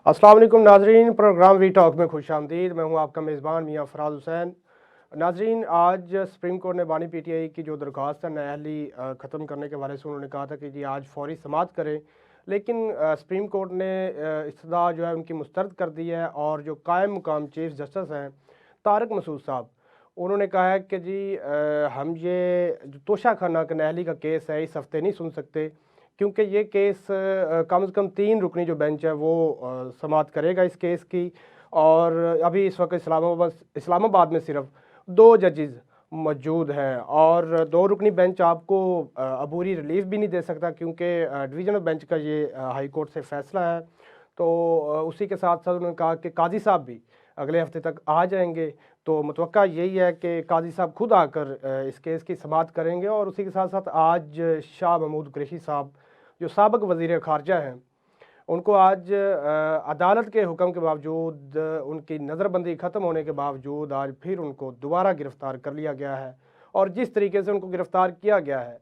अस्सलाम वालेकुम नाजरीन, प्रोग्राम वी टॉक में खुश आमदीद। मैं हूँ आपका मेज़बान मियाँ फ़राज हुसैन। नाजरीन, आज सुप्रीम कोर्ट ने बानी पीटीआई की जो दरख्वास्त है न्यायालय ख़त्म करने के बारे से उन्होंने कहा था कि जी आज फौरी समाअत करें, लेकिन सुप्रीम कोर्ट ने इस्तदा जो है उनकी मुस्तरद कर दी है। और जो कायम मुकाम चीफ जस्टिस हैं तारिक मसूद साहब, उन्होंने कहा है कि जी हम ये जो तोशा खाना का न्यायालय का केस है इस हफ्ते नहीं सुन सकते, क्योंकि ये केस कम से कम 3 रुकनी जो बेंच है वो समाअत करेगा इस केस की। और अभी इस वक्त इस्लामाबाद में सिर्फ 2 जजेस मौजूद हैं और 2 रुकनी बेंच आपको अबूरी रिलीफ भी नहीं दे सकता, क्योंकि डिवीज़नल बेंच का ये हाई कोर्ट से फ़ैसला है। तो उसी के साथ साथ उन्होंने कहा कि काजी साहब भी अगले हफ्ते तक आ जाएंगे। तो मुतवक्का यही है कि काजी साहब खुद आकर इस केस की समाअत करेंगे। और उसी के साथ साथ आज शाह महमूद कुरैशी साहब जो साबिक़ वज़ीर ख़ारजा हैं, उनको आज अदालत के हुक्म के बावजूद, उनकी नज़रबंदी ख़त्म होने के बावजूद आज फिर उनको दोबारा गिरफ़्तार कर लिया गया है। और जिस तरीके से उनको गिरफ़्तार किया गया है,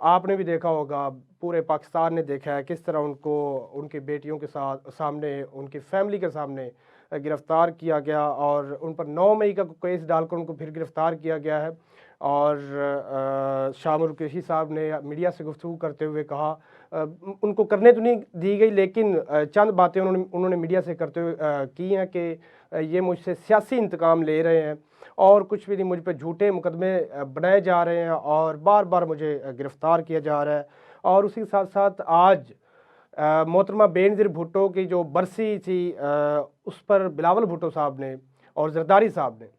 आपने भी देखा होगा, पूरे पाकिस्तान ने देखा है किस तरह उनको उनकी बेटियों के सामने, उनकी फैमिली के सामने गिरफ़्तार किया गया और उन पर 9 मई का केस डालकर उनको फिर गिरफ़्तार किया गया है। और शाह महमूद कुरैशी साहब ने मीडिया से गुफ्तगू करते हुए कहा, उनको करने तो नहीं दी गई, लेकिन चंद बातें उन्होंने मीडिया से करते हुए की हैं कि ये मुझसे सियासी इंतकाम ले रहे हैं और कुछ भी नहीं, मुझ पे झूठे मुकदमे बनाए जा रहे हैं और बार बार मुझे गिरफ़्तार किया जा रहा है। और उसी के साथ साथ आज मोहतरमा बेनज़ीर भुट्टो की जो बरसी थी, उस पर बिलावल भुट्टो साहब ने और जरदारी साहब ने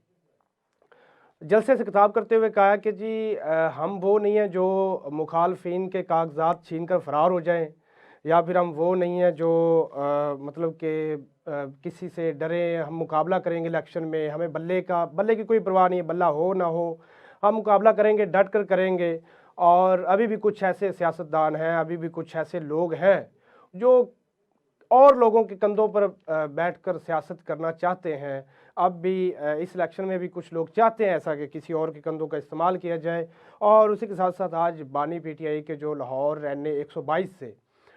जलसे से खिताब करते हुए कहा कि जी हम वो नहीं हैं जो मुखालफिन के कागजात छीन कर फ़रार हो जाएं, या फिर हम वो नहीं हैं जो मतलब कि किसी से डरें। हम मुकाबला करेंगे इलेक्शन में, हमें बल्ले की कोई परवाह नहीं है, बल्ला हो ना हो हम मुकाबला करेंगे, डट कर करेंगे। और अभी भी कुछ ऐसे सियासतदान हैं, अभी भी कुछ ऐसे लोग हैं जो और लोगों के कंधों पर बैठकर सियासत करना चाहते हैं। अब भी इस इलेक्शन में भी कुछ लोग चाहते हैं ऐसा कि किसी और के कंधों का इस्तेमाल किया जाए। और उसी के साथ साथ आज बानी पीटीआई के जो लाहौर NA 122 से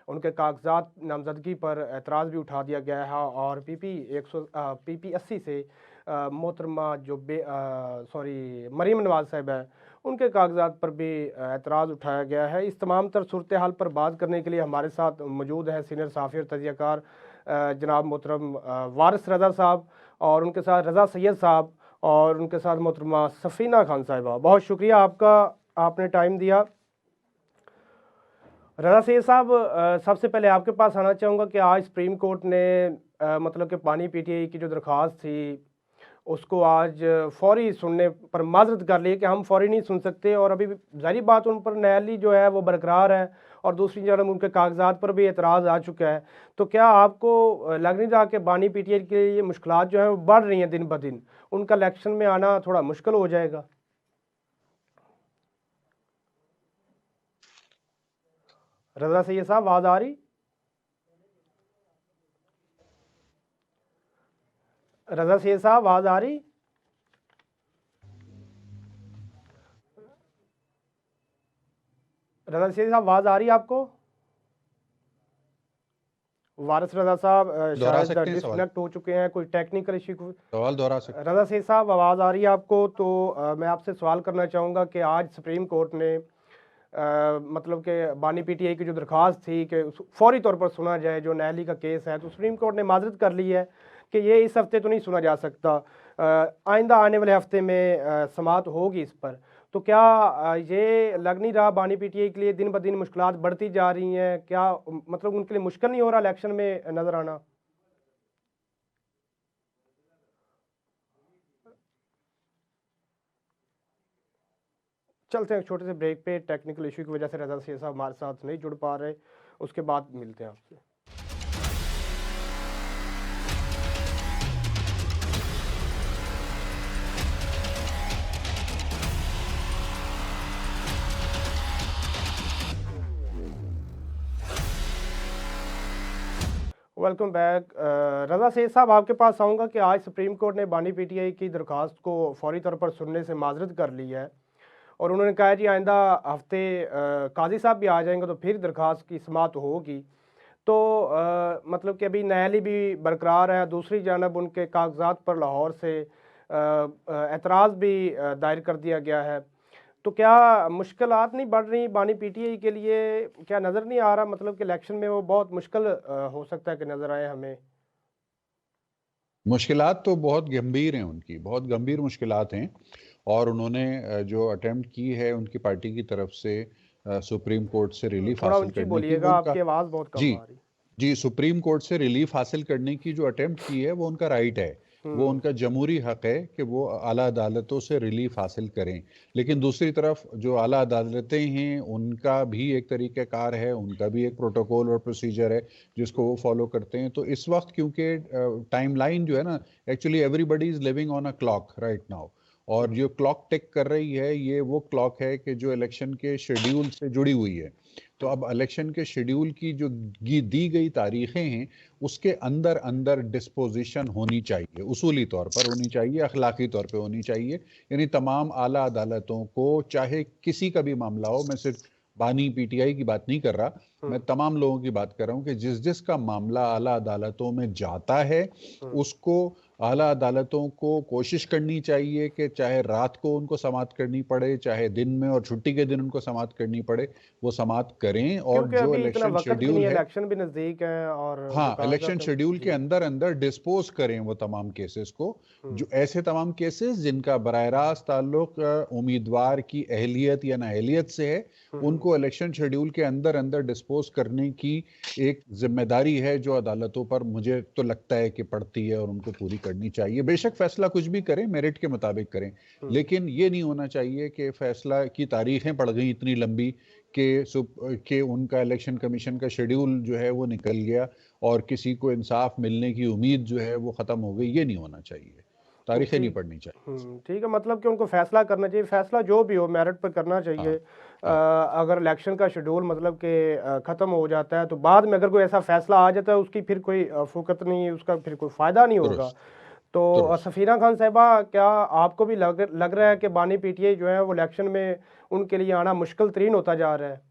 उनके कागजात नामजदगी पर एतराज़ भी उठा दिया गया है। और PP 80 से मोहतरमा जो मरीम नवाज़ साहब है, उनके कागजात पर भी एतराज़ उठाया गया है। इस तमाम तर सूरत हाल पर बात करने के लिए हमारे साथ मौजूद हैं सीनियर सहाफ़ी और तजियाकार जनाब मोहतरम वारिस रज़ा साहब, और उनके साथ रज़ा सैयद साहब, और उनके साथ मोहतरमा सफ़ीना खान साहिबा। बहुत शुक्रिया आपका, आपने टाइम दिया। रज़ा सैयद साहब, सबसे पहले आपके पास आना चाहूँगा कि आज सुप्रीम कोर्ट ने मतलब कि बानी पीटीआई की जो दरख्वास्त थी उसको आज फौरी सुनने पर माजरत कर ली कि हम फौरी नहीं सुन सकते, और अभी भी ज़ाहिर बात उन पर न्यायालय जो है वो बरकरार है और दूसरी जानब उनके कागजात पर भी एतराज़ आ चुका है। तो क्या आपको लग नहीं रहा कि बानी पीटीआई के लिए मुश्किलात जो हैं वो बढ़ रही हैं दिन ब दिन, उनका इलेक्शन में आना थोड़ा मुश्किल हो जाएगा? रज़ा सैयद साहब, आवाज़ आ रही? रज़ा सैयद साहब, आवाज़ आ रही? रज़ा सैयद साहब, आवाज़ आ रही है आपको? वारिस रज़ा साहब दोहरा शायद सकते हैं सवाल। डिस्कनेक्ट हो चुके हैं, कोई टेक्निकल इशू। सवाल दोहरा सकते रज़ा सैयद साहब, आवाज़ आ रही है आपको? तो मैं आपसे सवाल करना चाहूँगा कि आज सुप्रीम कोर्ट ने मतलब कि बानी पीटीआई की जो दरख्वास्त थी कि फौरी तौर पर सुना जाए जो न्यायालय का केस है, तो सुप्रीम कोर्ट ने माजरत कर ली है कि ये इस हफ्ते तो नहीं सुना जा सकता, आइंदा आने वाले हफ्ते में समाअत होगी इस पर। तो क्या ये लग नहीं रहा बानी पीटीआई के लिए दिन ब दिन मुश्किलात बढ़ती जा रही हैं? क्या मतलब उनके लिए मुश्किल नहीं हो रहा इलेक्शन में नज़र आना? चलते हैं एक छोटे से ब्रेक पे, टेक्निकल इशू की वजह से रज़ा सैयद साहब हमारे साथ नहीं जुड़ पा रहे, उसके बाद मिलते हैं आपसे। Welcome back. रज़ा सैयद साहब, आपके पास आऊँगा कि आज सुप्रीम कोर्ट ने बानी पीटीआई की दरख्वास्त को फौरी तौर पर सुनने से माजरत कर ली है और उन्होंने कहा जी आइंदा हफ्ते काजी साहब भी आ जाएंगे तो फिर दरख्वास्त की समाअत होगी। तो मतलब कि अभी न्यायालय भी बरकरार है, दूसरी जानब उनके कागजात पर लाहौर से एतराज़ भी दायर कर दिया गया है। तो क्या मुश्किलात नहीं बढ़ रही बानी पीटीआई के लिए? क्या नज़र नहीं आ रहा मतलब कि इलेक्शन में वो बहुत मुश्किल हो सकता है कि नज़र आए हमें? मुश्किलात तो बहुत गंभीर हैं, उनकी बहुत गंभीर मुश्किलात हैं। और उन्होंने जो अटेम्प्ट की है उनकी पार्टी की तरफ से सुप्रीम कोर्ट से रिलीफ थोड़ा हासिल ऊंची करने की, वो बोलिएगा, उनका। आपकी आवाज़ बहुत कम जी। आ रही। जी, सुप्रीम कोर्ट से रिलीफ हासिल करने की जो अटेम्प्ट की है वो उनका राइट है। वो हम्म। उनका जमहूरी हक है कि वो आला अदालतों से रिलीफ हासिल करें। लेकिन दूसरी तरफ जो आला अदालतें हैं उनका भी एक तरीक़ाकार है, उनका भी एक प्रोटोकॉल और प्रोसीजर है जिसको वो फॉलो करते हैं। तो इस वक्त क्योंकि टाइमलाइन जो है ना, actually everybody is living on a clock right now. और जो क्लॉक टिक कर रही है ये वो क्लॉक है कि जो इलेक्शन के शेड्यूल से जुड़ी हुई है। तो अब इलेक्शन के शेड्यूल की जो दी गई तारीखें हैं उसके अंदर अंदर डिस्पोजिशन होनी चाहिए, उसूली तौर पर होनी चाहिए, अखलाकी तौर पे होनी चाहिए। यानी तमाम आला अदालतों को, चाहे किसी का भी मामला हो, मैं सिर्फ बानी पीटीआई की बात नहीं कर रहा, मैं हम्म। तमाम लोगों की बात कर रहा हूं कि जिस जिस का मामला आला अदालतों में जाता है हम्म। उसको आला अदालतों को कोशिश करनी चाहिए कि चाहे रात को उनको समाअत करनी पड़े, चाहे दिन में और छुट्टी के दिन उनको समाअत करनी पड़े, वो समाअत करें। और क्योंकि जो अभी इतना इलेक्शन वक्त भी नहीं शेड्यूल है, है, इलेक्शन भी नज़दीक है और जो हाँ, इलेक्शन कागजात हैं। शेड्यूल के जी। अंदर अंदर डिस्पोज करें वो तमाम केसेस को, हम्म। जो ऐसे तमाम केसेस जिनका बराह रास्त ताल्लुक उम्मीदवार की अहलियत या नाअहलियत से है, हम्म। उनको इलेक्शन शेड्यूल के अंदर अंदर डिस्पोज करने की एक जिम्मेदारी है जो अदालतों पर मुझे तो लगता है कि पड़ती है और उनको पूरी करनी चाहिए। बेशक फैसला कुछ भी करें, मेरिट के मुताबिक करें, हम्म। लेकिन ये नहीं होना चाहिए कि फैसला की तारीखें पड़ गई इतनी लंबी कि उनका इलेक्शन कमीशन का शेड्यूल जो है वो निकल गया और किसी को इंसाफ मिलने की उम्मीद जो है वो ख़त्म हो गई। ये नहीं होना चाहिए, तारीखें नहीं ठीक। पढ़नी चाहिए। ठीक है, मतलब कि उनको फैसला करना चाहिए, फैसला जो भी हो मेरिट पर करना चाहिए। हाँ, हाँ, अगर इलेक्शन का शेड्यूल मतलब कि ख़त्म हो जाता है तो बाद में अगर कोई ऐसा फैसला आ जाता है उसकी फिर कोई फुकत नहीं, उसका फिर कोई फ़ायदा नहीं होगा। दुरुस्त, तो दुरुस्त। सफीना खान साहिबा, क्या आपको भी लग रहा है कि बानी पीटीआई जो है वो इलेक्शन में उनके लिए आना मुश्किल तरीन होता जा रहा है?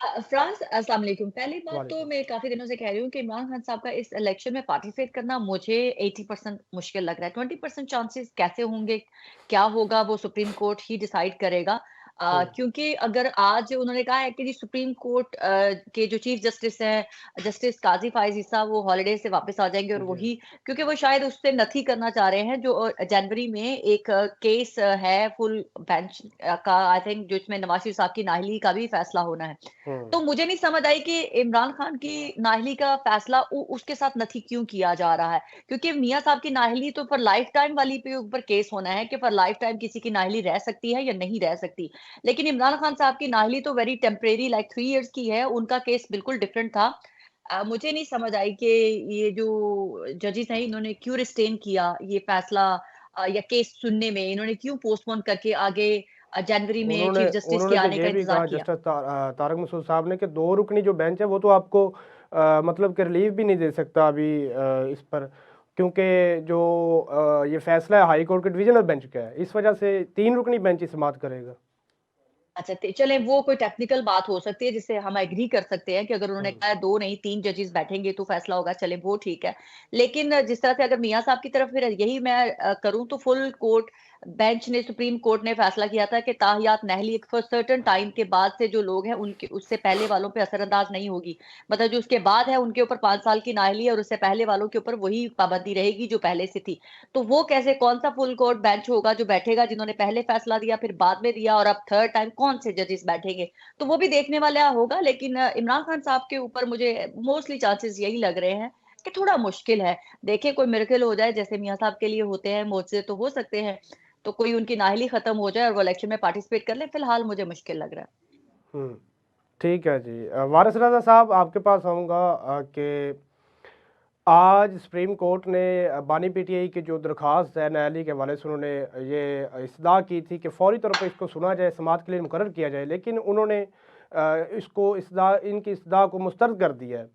फ्रांस अस्सलाम वालेकुम। पहली बात तो वालेकुम। मैं काफ़ी दिनों से कह रही हूँ कि इमरान खान साहब का इस इलेक्शन में पार्टिसिपेट करना मुझे 80% मुश्किल लग रहा है। 20% चांसेस कैसे होंगे, क्या होगा वो सुप्रीम कोर्ट ही डिसाइड करेगा। हम्म। क्योंकि अगर आज उन्होंने कहा है कि जी सुप्रीम कोर्ट के जो चीफ जस्टिस हैं, जस्टिस काज़ी फ़ाइज़ ईसा वो हॉलिडे से वापस आ जाएँगे और जी। वही क्योंकि वो शायद उससे नथी करना चाह रहे हैं जो जनवरी में एक केस है फुल बेंच का आई थिंक जिसमें नवाज शरीफ साहब की नाअहली का भी फैसला होना है। हम्म। तो मुझे नहीं समझ आई कि इमरान खान की नाअहली का फैसला उसके साथ नहीं क्यों किया जा रहा है? क्योंकि मियाँ साहब की नाअहली तो फॉर लाइफ टाइम वाली पे ऊपर केस होना है कि फॉर लाइफ टाइम किसी की नाअहली रह सकती है या नहीं रह सकती। लेकिन इमरान खान साहब की नाअहली तो वेरी टेम्परेरी लाइक 3 इयर्स की है, उनका केस बिल्कुल डिफरेंट था। मुझे नहीं समझ आई कि ये जो जजेस हैं इन्होंने क्यों रिस्टेन किया ये फैसला या केस सुनने में इन्होंने क्यों पोस्टपोन करके आगे जनवरी में उन्होंने चीफ जस्टिस के उन्होंने तो आने का ये भी इंतज़ार कहा किया। जस्टिस तारक मसूद साहब ने कि दो रुकनी जो बेंच है वो तो आपको मतलब कि रिलीफ भी नहीं दे सकता अभी इस पर, क्योंकि जो ये फैसला है हाई कोर्ट के डिवीजनल बेंच का है, इस वजह से तीन रुकनी बेंच ही समाअत करेगा। अच्छा चलें वो कोई टेक्निकल बात हो सकती है जिससे हम एग्री कर सकते हैं कि अगर उन्होंने हम्म। कहा है 2 नहीं 3 जजेस बैठेंगे तो फैसला होगा, चलें वो ठीक है। लेकिन जिस तरह से अगर मियाँ साहब की तरफ फिर यही मैं करूँ तो फुल कोर्ट बेंच ने सुप्रीम कोर्ट ने फैसला किया था कि ताहियात नहली एक फॉर सर्टेन टाइम के बाद से जो लोग हैं उनके उससे पहले वालों पे असरअंदाज नहीं होगी। मतलब जो उसके बाद है उनके ऊपर 5 साल की नाअहली है और उससे पहले वालों के ऊपर वही पाबंदी रहेगी जो पहले से थी। तो वो कैसे कौन-सा फुल कोर्ट बेंच होगा जो बैठेगा जिन्होंने पहले फैसला दिया फिर बाद में दिया और अब थर्ड टाइम कौन से जजेस बैठेंगे? तो वो भी देखने वाला होगा लेकिन इमरान खान साहब के ऊपर मुझे मोस्टली चांसेस यही लग रहे हैं कि थोड़ा मुश्किल है। देखिए कोई मिरेकल हो जाए जैसे मियाँ साहब के लिए होते हैं, मोज़े तो हो सकते हैं। तो कोई उनकी नाअहली खत्म हो जाए और वो इलेक्शन में पार्टिसिपेट कर ले, फिलहाल मुझे मुश्किल लग रहा है। हम्म। ठीक है जी। वारिस रज़ा साहब, आपके पास आऊँगा कि आज सुप्रीम कोर्ट ने बानी पीटीआई की जो दरख्वास्त है न्यायालय के हवाले से, उन्होंने ये इस्तदा की थी कि फौरी तौर पर इसको सुना जाए, समाअत के लिए मुकर्रर किया जाए, लेकिन उन्होंने इसको इस्तदा इनकी इस्तदा को मुस्तरद कर दिया है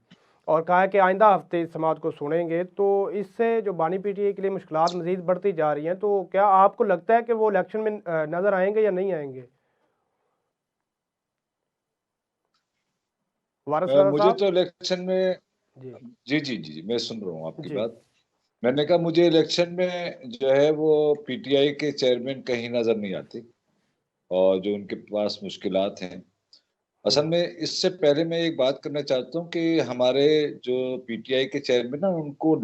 और कहा है कि आइंदा हफ्ते इस समाअत को सुनेंगे। तो इससे जो बानी पीटीआई के लिए मुश्किलात मज़ीद बढ़ती जा रही हैं, तो क्या आपको लगता है कि वो इलेक्शन में नज़र आएंगे या नहीं आएंगे? वारिस रजा मुझे साहब। तो इलेक्शन में, जी जी जी जी जी, मैं सुन रहा हूँ आपकी जी। बात। मैंने कहा मुझे इलेक्शन में जो है वो पीटीआई के चेयरमैन कहीं नजर नहीं आते, और जो उनके पास मुश्किलात हैं। असल में इससे पहले मैं एक बात करना चाहता हूँ कि हमारे जो पीटीआई के चेयरमैन ना, उनको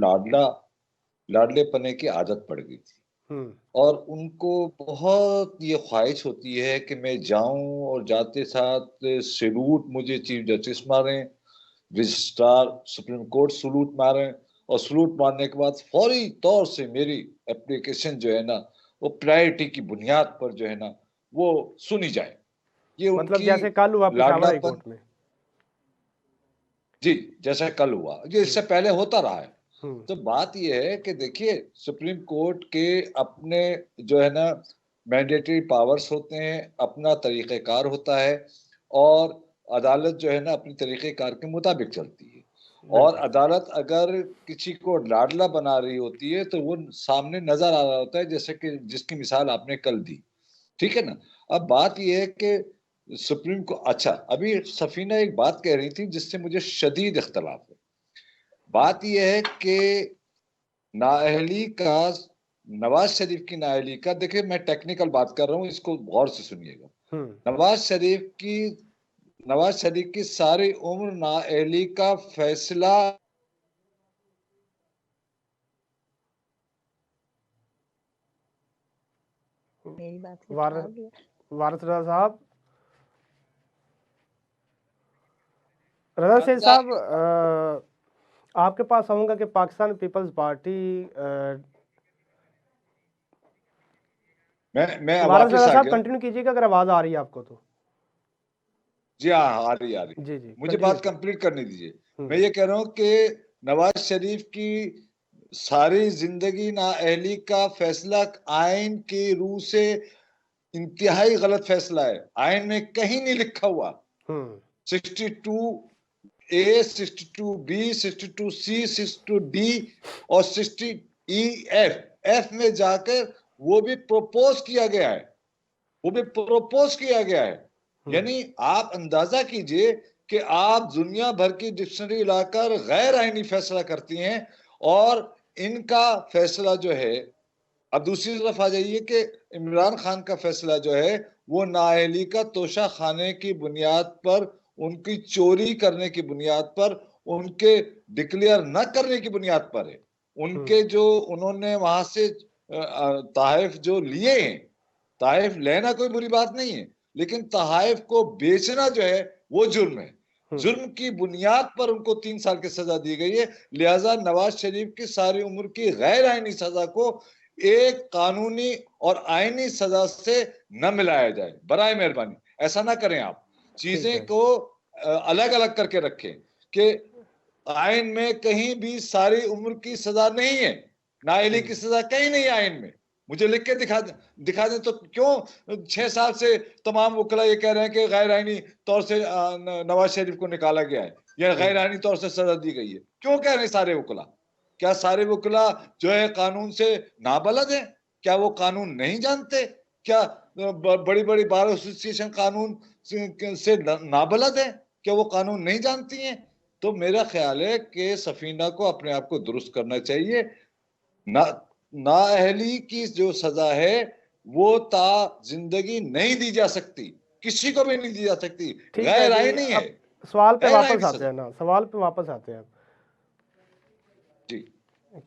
लाडले पने की आदत पड़ गई थी, हम्म। और उनको बहुत ये ख्वाहिश होती है कि मैं जाऊं और जाते साथ सैल्यूट मुझे चीफ जस्टिस मारें, रजिस्ट्रार सुप्रीम कोर्ट सैल्यूट मारें, और सैल्यूट मारने के बाद फौरी तौर से मेरी एप्लीकेशन जो है ना, वो प्रायोरिटी की बुनियाद पर जो है ना, वो सुनी जाए। ये मतलब उनकी जैसे कल हुआ पेशावर हाई लाडलापन, कोर्ट में। जी, जैसा कल हुआ, ये हम्म इससे पहले होता रहा है। हम्म तो बात यह है कि देखिए, सुप्रीम कोर्ट के अपने जो है ना मैंडेटरी पावर्स होते हैं, अपना तरीक़ेकार होता है, और अदालत जो है ना अपनी तरीक़ेकार के मुताबिक चलती है। और बिल्कुल। अदालत अगर किसी को लाडला बना रही होती है तो वो सामने नजर आ रहा होता है, जैसे कि जिसकी मिसाल आपने कल दी, ठीक है ना। अब बात यह है कि सुप्रीम को, अच्छा, अभी सफीना एक बात कह रही थी जिससे मुझे शदीद इख्तलाफ है। बात यह है कि नाअहली का, नवाज शरीफ की नाअहली का, देखिए मैं टेक्निकल बात कर रहा हूं, इसको गौर से सुनिएगा। हम्म। नवाज शरीफ की नवाज शरीफ की सारी उम्र नाअहली का फैसला, मेरी बात से वार उठा दिया। वारिस रजा साहब, रजा शेख साहब, आपके पास आऊँगा कि पाकिस्तान पीपल्स पार्टी, मैं वारिस वापस रजा आ साहब गया। कंटिन्यू कीजिएगा अगर आवाज़ आ रही है आपको तो। जी हाँ, आ रही आ रही। जी जी, मुझे कंटिन्यू बात कीजिए। कंप्लीट करने दीजिए। मैं हम्म ये कह रहा हूँ कि नवाज शरीफ की सारी जिंदगी नाअहली का फैसला आइन की रूह से इंतहाई गलत फैसला है। आइन में कहीं नहीं लिखा हुआ। हम्म 62A, 62B, 62C, 62D और 60E, एफ में जाकर वो भी प्रोपोज किया गया है, वो भी प्रोपोज किया गया है। हम्म यानी आप अंदाजा कीजिए कि आप दुनिया भर की डिक्शनरी लाकर गैर आईनी फैसला करती हैं, और इनका फैसला जो है, अब दूसरी तरफ आ जाइए कि इमरान खान का फैसला जो है वो नाअहली का तोशा खाने की बुनियाद पर, उनकी चोरी करने की बुनियाद पर, उनके डिक्लेयर न करने की बुनियाद पर है। उनके हम्म जो उन्होंने वहां से तहफ जो लिए हैं, तहफ लेना कोई बुरी बात नहीं है, लेकिन तहफ को बेचना जो है वो जुर्म है। हम्म जुर्म की बुनियाद पर उनको 3 साल की सजा दी गई है। लिहाजा नवाज शरीफ की सारी उम्र की गैर आईनी सजा को एक कानूनी और आईनी सजा से न मिलाया जाए। बराए मेहरबानी ऐसा ना करें आप, ठीक चीजें है। को अलग अलग करके रखें कि आइन में कहीं भी सारी उम्र की सजा नहीं है, नाअहली की सजा कहीं नहीं है आइन में। मुझे लिख के दिखा दें तो क्यों 6 साल से तमाम वकला ये कह रहे हैं कि गैर आईनी तौर से नवाज शरीफ को निकाला गया है या गैर आईनी तौर से सजा दी गई है? क्यों कह रहे हैं सारे वकला? क्या सारे वकला जो है कानून से नाबलद हैं? क्या वो कानून नहीं जानते? क्या बड़ी बड़ी बार एसोसिएशन कानून से नाबलद है? क्या वो कानून नहीं जानती हैं? तो मेरा ख्याल है कि सफीना को अपने आप को दुरुस्त करना चाहिए। ना नाअहली की जो सजा है वो ता जिंदगी नहीं दी जा सकती, किसी को भी नहीं दी जा सकती। ठीक है गैर जी, आईनी है, अब सवाल पे गैर वापस आईनी आते सजा। हैं ना, सवाल पे वापस आते हैं। जी,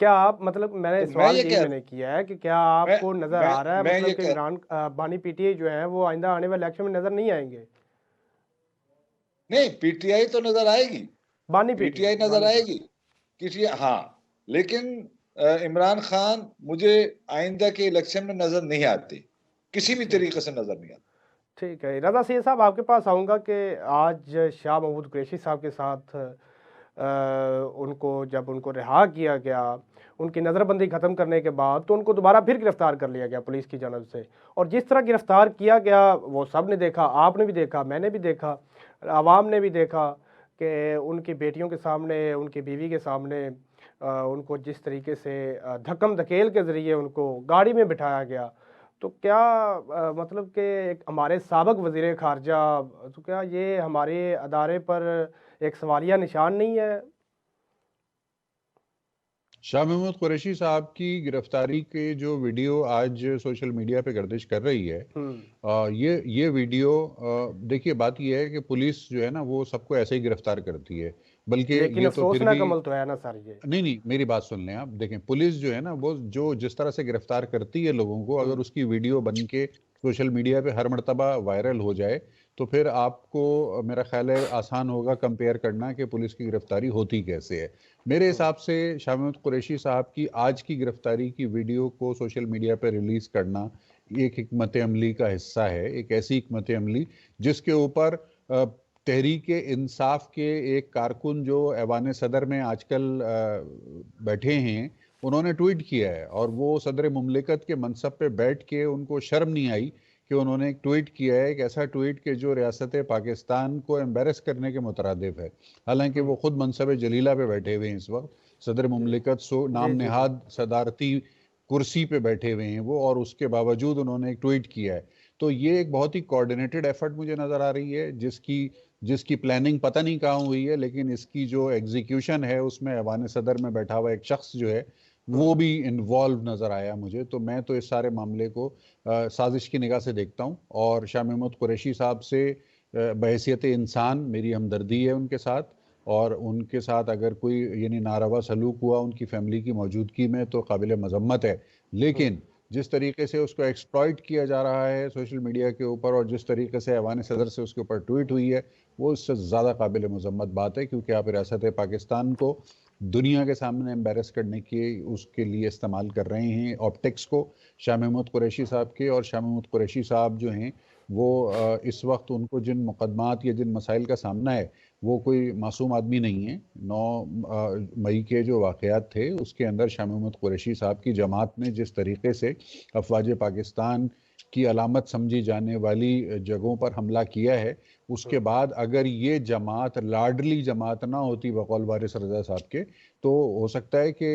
क्या आप, मतलब मैंने तो मैं सवाल ये यही कह मैंने किया है कि क्या मैं आपको नज़र आ रहा है मैं ये मतलब कि कह इमरान बानी पीटीआई जो है वो आइंदा आने वाले इलेक्शन में नज़र नहीं आएंगे? नहीं, पीटीआई तो नजर आएगी, बानी पीटीआई पीटीआई, नजर बानी आएगी किसी, हाँ, लेकिन इमरान खान मुझे आइंदा के इलेक्शन में नजर नहीं आते, किसी भी ठीक तरीके है। से नजर नहीं आते। ठीक है, रजा सैयद साहब आपके पास आऊँगा कि आज शाह महमूद कुरैशी साहब के साथ उनको रिहा किया गया, उनकी नज़रबंदी ख़त्म करने के बाद तो उनको दोबारा फिर गिरफ़्तार कर लिया गया पुलिस की जानब से, और जिस तरह गिरफ़्तार किया गया वो सब ने देखा, आपने भी देखा, मैंने भी देखा, आवाम ने भी देखा कि उनकी बेटियों के सामने, उनकी बीवी के सामने उनको जिस तरीके से धक्कम धकेल के ज़रिए उनको गाड़ी में बिठाया गया। तो क्या मतलब कि एक हमारे साबिक़ वज़ीर ख़ारजा, तो क्या ये हमारे अदारे पर एक सवालिया निशान नहीं है? शाह महमूद कुरैशी साहब की गिरफ्तारी के जो वीडियो आज सोशल मीडिया पे गर्दिश कर रही है, ये वीडियो, देखिए बात ये है कि पुलिस जो है ना वो सबको ऐसे ही गिरफ्तार करती है, बल्कि लेकिन ये तो फिर अफसोसनाक भी अमल तो है ना सर ये। नहीं, मेरी बात सुन लें आप। देखें, पुलिस जो है ना वो जो जिस तरह से गिरफ्तार करती है लोगों को, अगर उसकी वीडियो बन के सोशल मीडिया पे हर मर्तबा वायरल हो जाए तो फिर आपको मेरा ख्याल है आसान होगा कंपेयर करना कि पुलिस की गिरफ्तारी होती कैसे है। मेरे हिसाब से शाह महमूद कुरैशी साहब की आज की गिरफ्तारी की वीडियो को सोशल मीडिया पर रिलीज करना एक हिकमत अमली का हिस्सा है, एक ऐसी हिकमत अमली जिसके ऊपर तहरीक इंसाफ के एक कारकुन जो ऐवान सदर में आजकल बैठे हैं, उन्होंने ट्वीट किया है, और वो सदर मुमलिकत के मनसब पे बैठ के उनको शर्म नहीं आई कि उन्होंने एक ट्वीट किया है, एक ऐसा ट्वीट कि जो रियासत पाकिस्तान को एम्बेरस करने के मुतरादिफ है। हालांकि वो खुद मनसब जलीला पे बैठे हुए हैं इस वक्त, सदर मुमलिकत नाम नेहाद सदारती कुर्सी पे बैठे हुए हैं वो, और उसके बावजूद उन्होंने एक ट्वीट किया है। तो ये एक बहुत ही कोऑर्डिनेटेड एफर्ट मुझे नजर आ रही है, जिसकी प्लानिंग पता नहीं कहाँ हुई है, लेकिन इसकी जो एग्जीक्यूशन है उसमें ऐवान सदर में बैठा हुआ एक शख्स जो है वो भी इन्वॉल्व नजर आया मुझे। तो मैं तो इस सारे मामले को साजिश की निगाह से देखता हूँ, और शाह महमूद कुरैशी साहब से बहैसियत इंसान मेरी हमदर्दी है उनके साथ, और उनके साथ अगर कोई यानी नारवा सलूक हुआ उनकी फैमिली की मौजूदगी में तो काबिल मजम्मत है। लेकिन जिस तरीके से उसको एक्सप्लॉइट किया जा रहा है सोशल मीडिया के ऊपर, और जिस तरीके से ऐवान सदर से उसके ऊपर ट्वीट हुई है, वो इससे ज़्यादा काबिल मजम्मत बात है, क्योंकि आप रियासत पाकिस्तान को दुनिया के सामने एम्बेरस करने की उसके लिए इस्तेमाल कर रहे हैं ऑप्टिक्स को, शाह महमूद कुरैशी साहब के। और शाह महमूद कुरैशी साहब जो हैं वो इस वक्त उनको जिन मुकदमात या जिन मसाइल का सामना है, वो कोई मासूम आदमी नहीं है। 9 मई के जो वाक़यात थे उसके अंदर शाह महमूद कुरैशी साहब की जमात ने जिस तरीके से अफवाज पाकिस्तान की अलामत समझी जाने वाली जगहों पर हमला किया है, उसके बाद अगर ये जमात लाडली जमात ना होती बकौल वारिस रजा साहब के, तो हो सकता है कि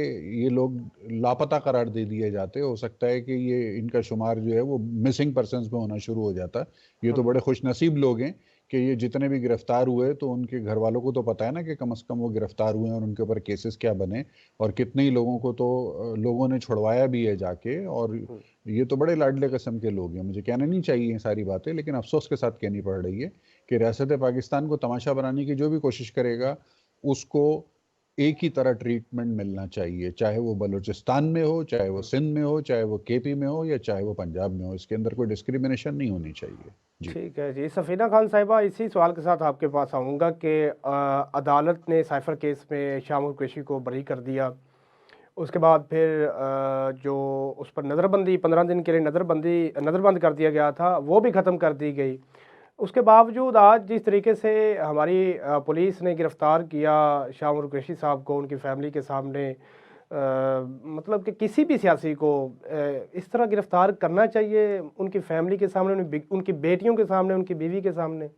ये लोग लापता करार दे दिए जाते, हो सकता है कि ये इनका शुमार जो है वो मिसिंग पर्सन्स में होना शुरू हो जाता। ये तो बड़े खुशनसीब लोग हैं कि ये जितने भी गिरफ्तार हुए तो उनके घर वालों को तो पता है ना कि कम से कम वो गिरफ्तार हुए हैं और उनके ऊपर केसेस क्या बने, और कितने ही लोगों को तो लोगों ने छुड़वाया भी है जाके। और ये तो बड़े लाडले किस्म के लोग हैं, मुझे कहना नहीं चाहिए ये सारी बातें, लेकिन अफसोस के साथ कहनी पड़ रही है कि रियासत पाकिस्तान को तमाशा बनाने की जो भी कोशिश करेगा उसको एक ही तरह ट्रीटमेंट मिलना चाहिए, चाहे वो बलूचिस्तान में हो, चाहे वो सिंध में हो, चाहे वो केपी में हो, या चाहे वो पंजाब में हो। इसके अंदर कोई डिस्क्रिमिनेशन नहीं होनी चाहिए। ठीक है जी। सफीना खान साहिबा, इसी सवाल के साथ आपके पास आऊँगा कि अदालत ने साइफर केस में शाह महमूद कुरैशी को बरी कर दिया, उसके बाद फिर जो उस पर नज़रबंदी 15 दिन के लिए नज़रबंद कर दिया गया था वो भी ख़त्म कर दी गई। उसके बावजूद आज जिस तरीके से हमारी पुलिस ने गिरफ़्तार किया शाह महमूद कुरैशी साहब को उनकी फैमिली के सामने, मतलब कि किसी भी सियासी को इस तरह गिरफ़्तार करना चाहिए उनकी फैमिली के सामने, उनकी बेटियों के सामने, उनकी बीवी के सामने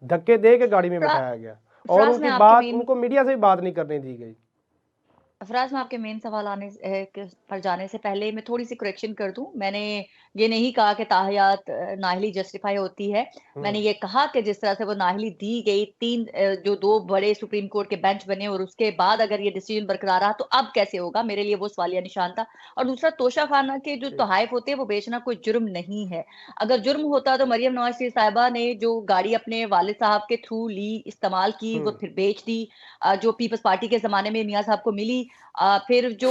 धक्के दे के गाड़ी में बिठाया गया, और उनकी बात उनको मीडिया से भी बात नहीं करने दी गई। अफराज, मैं आपके मेन सवाल पर जाने से पहले मैं थोड़ी सी करेक्शन कर दूं। मैंने ये नहीं कहा कि ताहियात नाहली जस्टिफाई होती है। मैंने ये कहा कि जिस तरह से वो नाहली दी गई, जो 2 बड़े सुप्रीम कोर्ट के बेंच बने और उसके बाद अगर ये डिसीजन बरकरार रहा तो अब कैसे होगा, मेरे लिए वो सवालिया निशान था। और दूसरा, तोशाखाना के जो तोहफे होते हैं वो बेचना कोई जुर्म नहीं है। अगर जुर्म होता तो मरियम नवाज शरीफ साहिबा ने जो गाड़ी अपने वालिद साहब के थ्रू ली, इस्तेमाल की, वो फिर बेच दी, जो पीपल्स पार्टी के जमाने में मियां साहब को मिली। फिर जो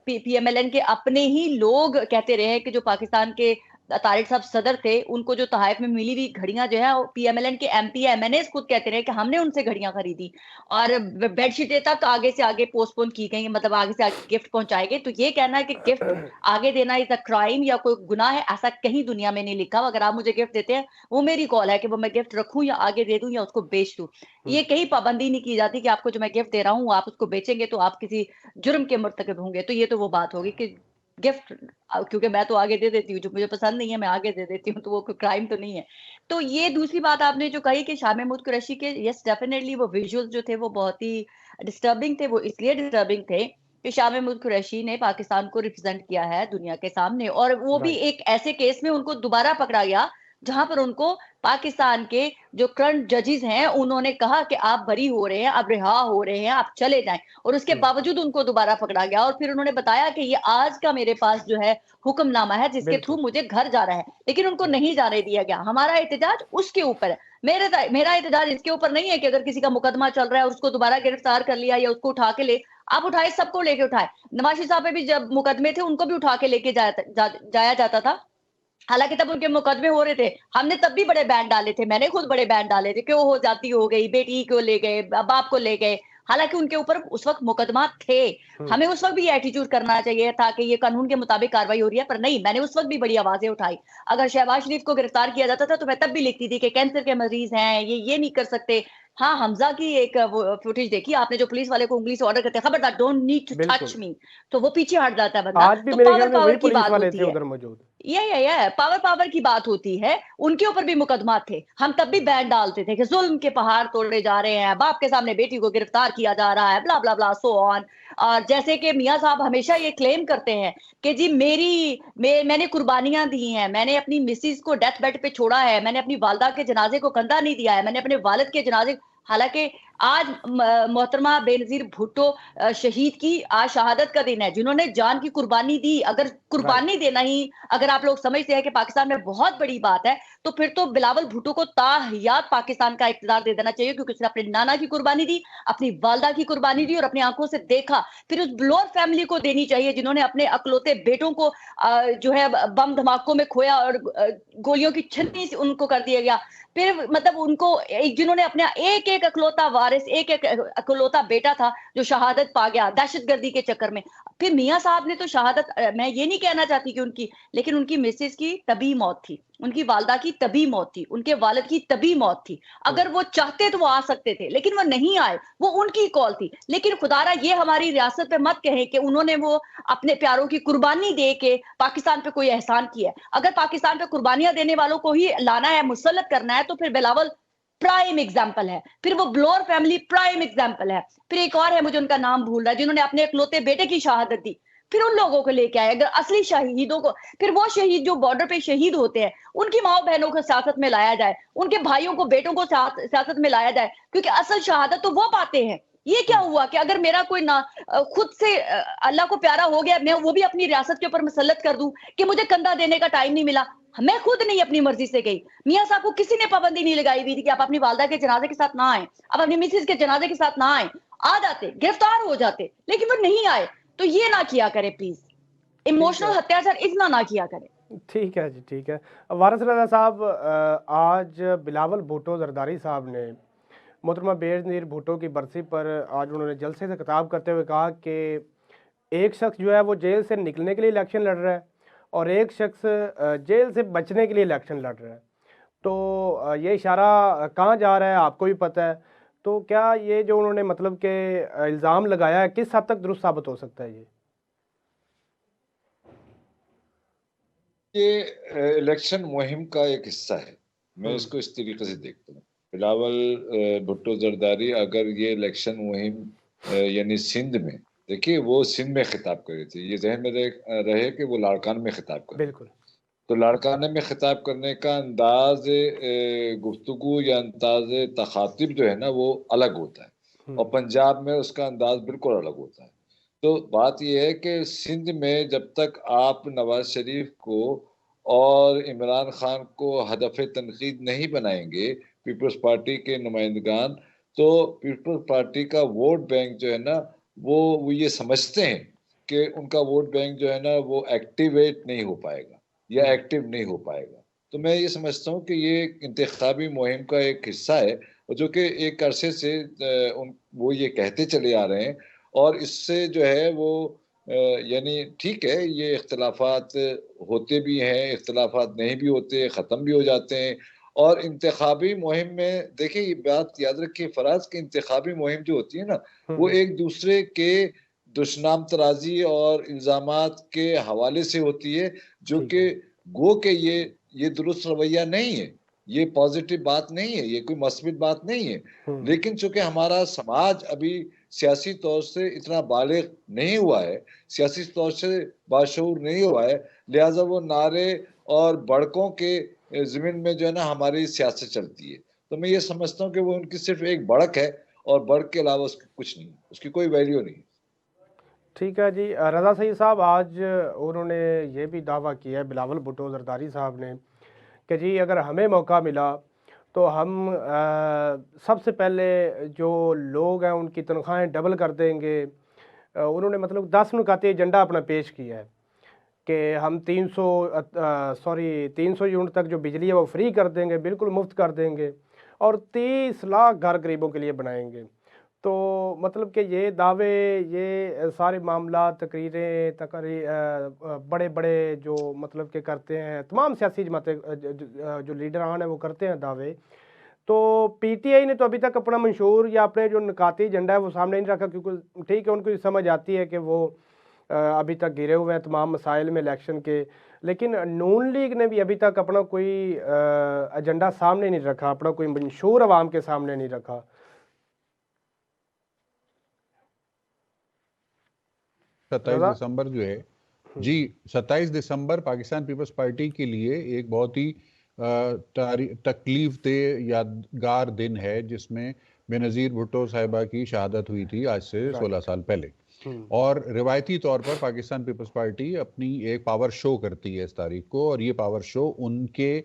पीएमएलएन के अपने ही लोग कहते रहे कि जो पाकिस्तान के तारिक साहब सदर थे, उनको जो तोहफे में मिली हुई घड़ियां जो है पीएमएलएन के एमपी एमएनए खुद कहते रहे कि हमने उनसे घड़ियां खरीदी, और बेडशीटें तक आगे से आगे पोस्टपोन की गई, मतलब आगे से आगे गिफ्ट पहुंचाए गए। तो ये कहना है कि गिफ्ट आगे देना इज अ क्राइम या कोई गुनाह है, ऐसा कहीं दुनिया में नहीं लिखा। अगर आप मुझे गिफ्ट देते हैं, वो मेरी कॉल है कि वो मैं गिफ्ट रखूं या आगे दे दूं या उसको बेच दूं। ये कहीं पाबंदी नहीं की जाती कि आपको जो मैं गिफ्ट दे रहा हूँ आप उसको बेचेंगे तो आप किसी जुर्म के मुर्तकिब होंगे। तो ये तो वो बात होगी कि गिफ्ट, क्योंकि मैं तो आगे दे देती हूँ, जो मुझे पसंद नहीं है मैं आगे दे देती हूँ, तो वो कोई क्राइम तो नहीं है। तो ये दूसरी बात आपने जो कही कि शाह महमूद कुरैशी के, यस डेफिनेटली वो विजुअल्स जो थे वो बहुत ही डिस्टर्बिंग थे। वो इसलिए डिस्टर्बिंग थे कि शाह महमूद कुरैशी ने पाकिस्तान को रिप्रेजेंट किया है दुनिया के सामने, और वो भी एक ऐसे केस में उनको दोबारा पकड़ा गया जहां पर उनको पाकिस्तान के जो करंट जजेस हैं उन्होंने कहा कि आप बरी हो रहे हैं, आप रिहा हो रहे हैं, आप चले जाएं, और उसके बावजूद उनको दोबारा पकड़ा गया। और फिर उन्होंने बताया कि ये आज का मेरे पास जो है हुक्मनामा है जिसके थ्रू मुझे घर जा रहा है, लेकिन उनको नहीं जाने दिया गया। हमारा एहतजाज उसके ऊपर है, मेरा एहतजाज इसके ऊपर नहीं है कि अगर किसी का मुकदमा चल रहा है और उसको दोबारा गिरफ्तार कर लिया या उसको उठा के ले, आप उठाए, सबको लेके उठाए। नवाज शरीफ साहब पे भी जब मुकदमे थे उनको भी उठा के लेके जाया जाता था, हालांकि तब उनके मुकदमे हो रहे थे, हमने तब भी बड़े बैन डाले थे, मैंने खुद बड़े बैन डाले थे, क्यों हो जाती हो गई, बेटी को ले गए, बाप को ले गए, हालांकि उनके ऊपर उस वक्त मुकदमा थे। हमें उस वक्त भी ये एटीट्यूड करना चाहिए था कि ये कानून के मुताबिक कार्रवाई हो रही है, पर नहीं, मैंने उस वक्त भी बड़ी आवाजें उठाई। अगर शहबाज शरीफ को गिरफ्तार किया जाता था तो मैं तब भी लिखती थी कि कैंसर के मरीज हैं, ये नहीं कर सकते। हाँ, हमजा की एक फुटेज देखी आपने, जो पुलिस वाले को उंगली से ऑर्डर करते हैं, खबरदार, don't need to touch me, तो वो पीछे हट जाता है बंदा। आज भी तो मेरे पावर ख्याल में वही पावर की पुलिस बात वाले होती थे है, उधर मौजूद। ये पावर की बात होती है। उनके ऊपर भी मुकदमा थे, हम तब भी बैन डालते थे कि जुल्म के पहाड़ तोड़े जा रहे हैं, बाप के सामने बेटी को गिरफ्तार किया जा रहा है, ब्ला ब्ला ब्ला सो ऑन। और जैसे कि मियां साहब हमेशा ये क्लेम करते हैं कि जी मैंने कुर्बानियां दी हैं, मैंने अपनी मिसिस को डेथ बेड पे छोड़ा है, मैंने अपनी वालदा के जनाजे को कंधा नहीं दिया है, मैंने अपने वालिद के जनाजे, हालांकि आज मोहतरमा बेनजीर भुट्टो शहीद की आज शहादत का दिन है, जिन्होंने जान की कुर्बानी दी। अगर कुर्बानी देना ही अगर आप लोग समझते हैं कि पाकिस्तान में बहुत बड़ी बात है, तो फिर तो बिलावल भुट्टो को ताहयात पाकिस्तान का इख्तियार दे देना चाहिए, क्योंकि उसने अपने नाना की कुर्बानी दी, अपनी वालदा की कुर्बानी दी और अपनी आंखों से देखा। फिर उस ब्लोर फैमिली को देनी चाहिए जिन्होंने अपने अकलौते बेटों को जो है बम धमाकों में खोया और गोलियों की छन्नी से उनको कर दिया गया। फिर मतलब उनको जिन्होंने अपना एक एक अकलौता वारिस, एक एक अकलौता बेटा था जो शहादत पा गया दहशतगर्दी के चक्कर में। फिर मियां साहब ने तो शहादत, मैं ये नहीं कहना चाहती कि उनकी, लेकिन उनकी मिसेस की तभी मौत थी, उनकी वालदा की तभी मौत थी, उनके वालिद की तभी मौत थी। अगर वो चाहते तो वो आ सकते थे, लेकिन वो नहीं आए, वो उनकी कॉल थी। लेकिन खुदारा ये हमारी रियासत पे मत कहें कि उन्होंने वो अपने प्यारों की कुर्बानी दे के पाकिस्तान पे कोई एहसान किया है। अगर पाकिस्तान पे कुर्बानियां देने वालों को ही लाना है, मुसल्लत करना है, तो फिर बिलावल प्राइम एग्जाम्पल है, फिर वो ब्लोर फैमिली प्राइम एग्जाम्पल है। फिर एक और है, मुझे उनका नाम भूल रहा है, जिन्होंने अपने इकलौते बेटे की शहादत दी, फिर उन लोगों को लेके आए। अगर असली शहीदों को, फिर वो शहीद जो बॉर्डर पे शहीद होते हैं, उनकी माओ बहनों को सियासत में लाया जाए, उनके भाइयों को, बेटों को सियासत में लाया जाए, क्योंकि असल शहादत तो वो पाते हैं। ये क्या हुआ कि अगर मेरा कोई ना खुद से अल्लाह को प्यारा हो गया, मैं वो भी अपनी रियासत के ऊपर मुसल्लत कर दूं कि मुझे कंधा देने का टाइम नहीं मिला। मैं खुद नहीं अपनी मर्जी से गई, मियां साहब को किसी ने पाबंदी नहीं लगाई हुई थी कि आप अपनी वालदा के जनाजे के साथ ना आए, आप अपनी मिसेज के जनाजे के साथ ना आए। आ जाते, गिरफ्तार हो जाते, लेकिन वो नहीं आए। तो ये ना किया करे प्लीज, इमोशनल अत्याचार इतना ना किया करे। ठीक है जी, ठीक है। वारिस रज़ा साहब, आज बिलावल भुट्टो जरदारी साहब ने मोहतरमा बेनज़ीर भुट्टो की बरसी पर आज उन्होंने जलसे से खिताब करते हुए कहा कि एक शख्स जो है वो जेल से निकलने के लिए इलेक्शन लड़ रहा है और एक शख्स जेल से बचने के लिए इलेक्शन लड़ रहा है। तो ये इशारा कहाँ जा रहा है आपको भी पता है। तो क्या ये जो उन्होंने मतलब के इल्ज़ाम लगाया है किस हद तक दुरुस्त साबित हो सकता है? ये इलेक्शन मुहिम का एक हिस्सा है, मैं इसको इस तरीके से देखता हूँ। बिलावल भुट्टो जरदारी अगर ये इलेक्शन मुहिम यानी सिंध में, देखिए वो सिंध में खिताब कर रहे थे, ये जहन में रहे कि वो लाड़कान में खिताब कर रहे। बिल्कुल। तो लाड़काने में खिताब करने का अंदाज गुफ्तगू या अंदाज तखातिब जो है ना वो अलग होता है, और पंजाब में उसका अंदाज बिल्कुल अलग होता है। तो बात यह है कि सिंध में जब तक आप नवाज शरीफ को और इमरान खान को हदफ तनकीद नहीं बनाएंगे, पीपल्स पार्टी के नुमाइंदगान, तो पीपल्स पार्टी का वोट बैंक जो है ना वो ये समझते हैं कि उनका वोट बैंक जो है ना वो एक्टिवेट नहीं हो पाएगा या एक्टिव नहीं हो पाएगा। तो मैं ये समझता हूँ कि ये इंतखाबी मुहिम का एक हिस्सा है, और जो कि एक अरसे से वो ये कहते चले आ रहे हैं। और इससे जो है वो यानी ठीक है, ये इख्तलाफात होते भी हैं, इख्तलाफात नहीं भी होते, ख़त्म भी हो जाते हैं। और इंतखाबी मुहिम में देखिए ये बात याद रखिए फराज, की इंतखाबी मुहिम जो होती है ना वो एक दूसरे के दुश्मन तराजी और इल्ज़ामात के हवाले से होती है, जो कि गो के ये दुरुस्त रवैया नहीं है, ये पॉजिटिव बात नहीं है, ये कोई मस्बित बात नहीं है। लेकिन चूंकि हमारा समाज अभी सियासी तौर से इतना बालिग नहीं हुआ है, सियासी तौर से बाशऊर नहीं हुआ है, लिहाजा वो नारे और बड़कों के जमीन में जो है ना हमारी सियासत चलती है। तो मैं ये समझता हूँ कि वो उनकी सिर्फ एक बढ़क है और बढ़क के अलावा उसकी कुछ नहीं, उसकी कोई वैल्यू नहीं। ठीक है जी। रज़ा सईद साहब, आज उन्होंने ये भी दावा किया है, बिलावल भुट्टो जरदारी साहब ने, कि जी अगर हमें मौका मिला तो हम सबसे पहले जो लोग हैं उनकी तनख्वाहें डबल कर देंगे। उन्होंने मतलब 10 नुकाती एजेंडा अपना पेश किया है कि हम 300 यूनिट तक जो बिजली है वो फ्री कर देंगे, बिल्कुल मुफ्त कर देंगे, और 30 लाख घर गरीबों के लिए बनाएंगे। तो मतलब कि ये दावे, ये सारे मामला, तकरीरें, बड़े बड़े जो मतलब कि करते हैं तमाम सियासी जमातें, जो लीडरान हैं वो करते हैं दावे। तो पीटीआई ने तो अभी तक अपना मंशूर या अपने जो निकाती एजेंडा है वो सामने नहीं रखा, क्योंकि ठीक है उनको ये समझ आती है कि वो अभी तक घिरे हुए हैं तमाम मसाइल में इलेक्शन के। लेकिन नून लीग ने भी अभी तक अपना कोई एजेंडा सामने नहीं रखा, अपना कोई मंशूर अवाम के सामने नहीं रखा। 27 दिसंबर जो है जी, 27 दिसंबर पाकिस्तान पीपल्स पार्टी के लिए एक बहुत ही तकलीफ दे यादगार दिन है, जिसमें बेनज़ीर भुट्टो साहिबा की शहादत हुई थी आज से 16 साल पहले। और रिवायती तौर पर पाकिस्तान पीपल्स पार्टी अपनी एक पावर शो करती है इस तारीख को, और ये पावर शो उनके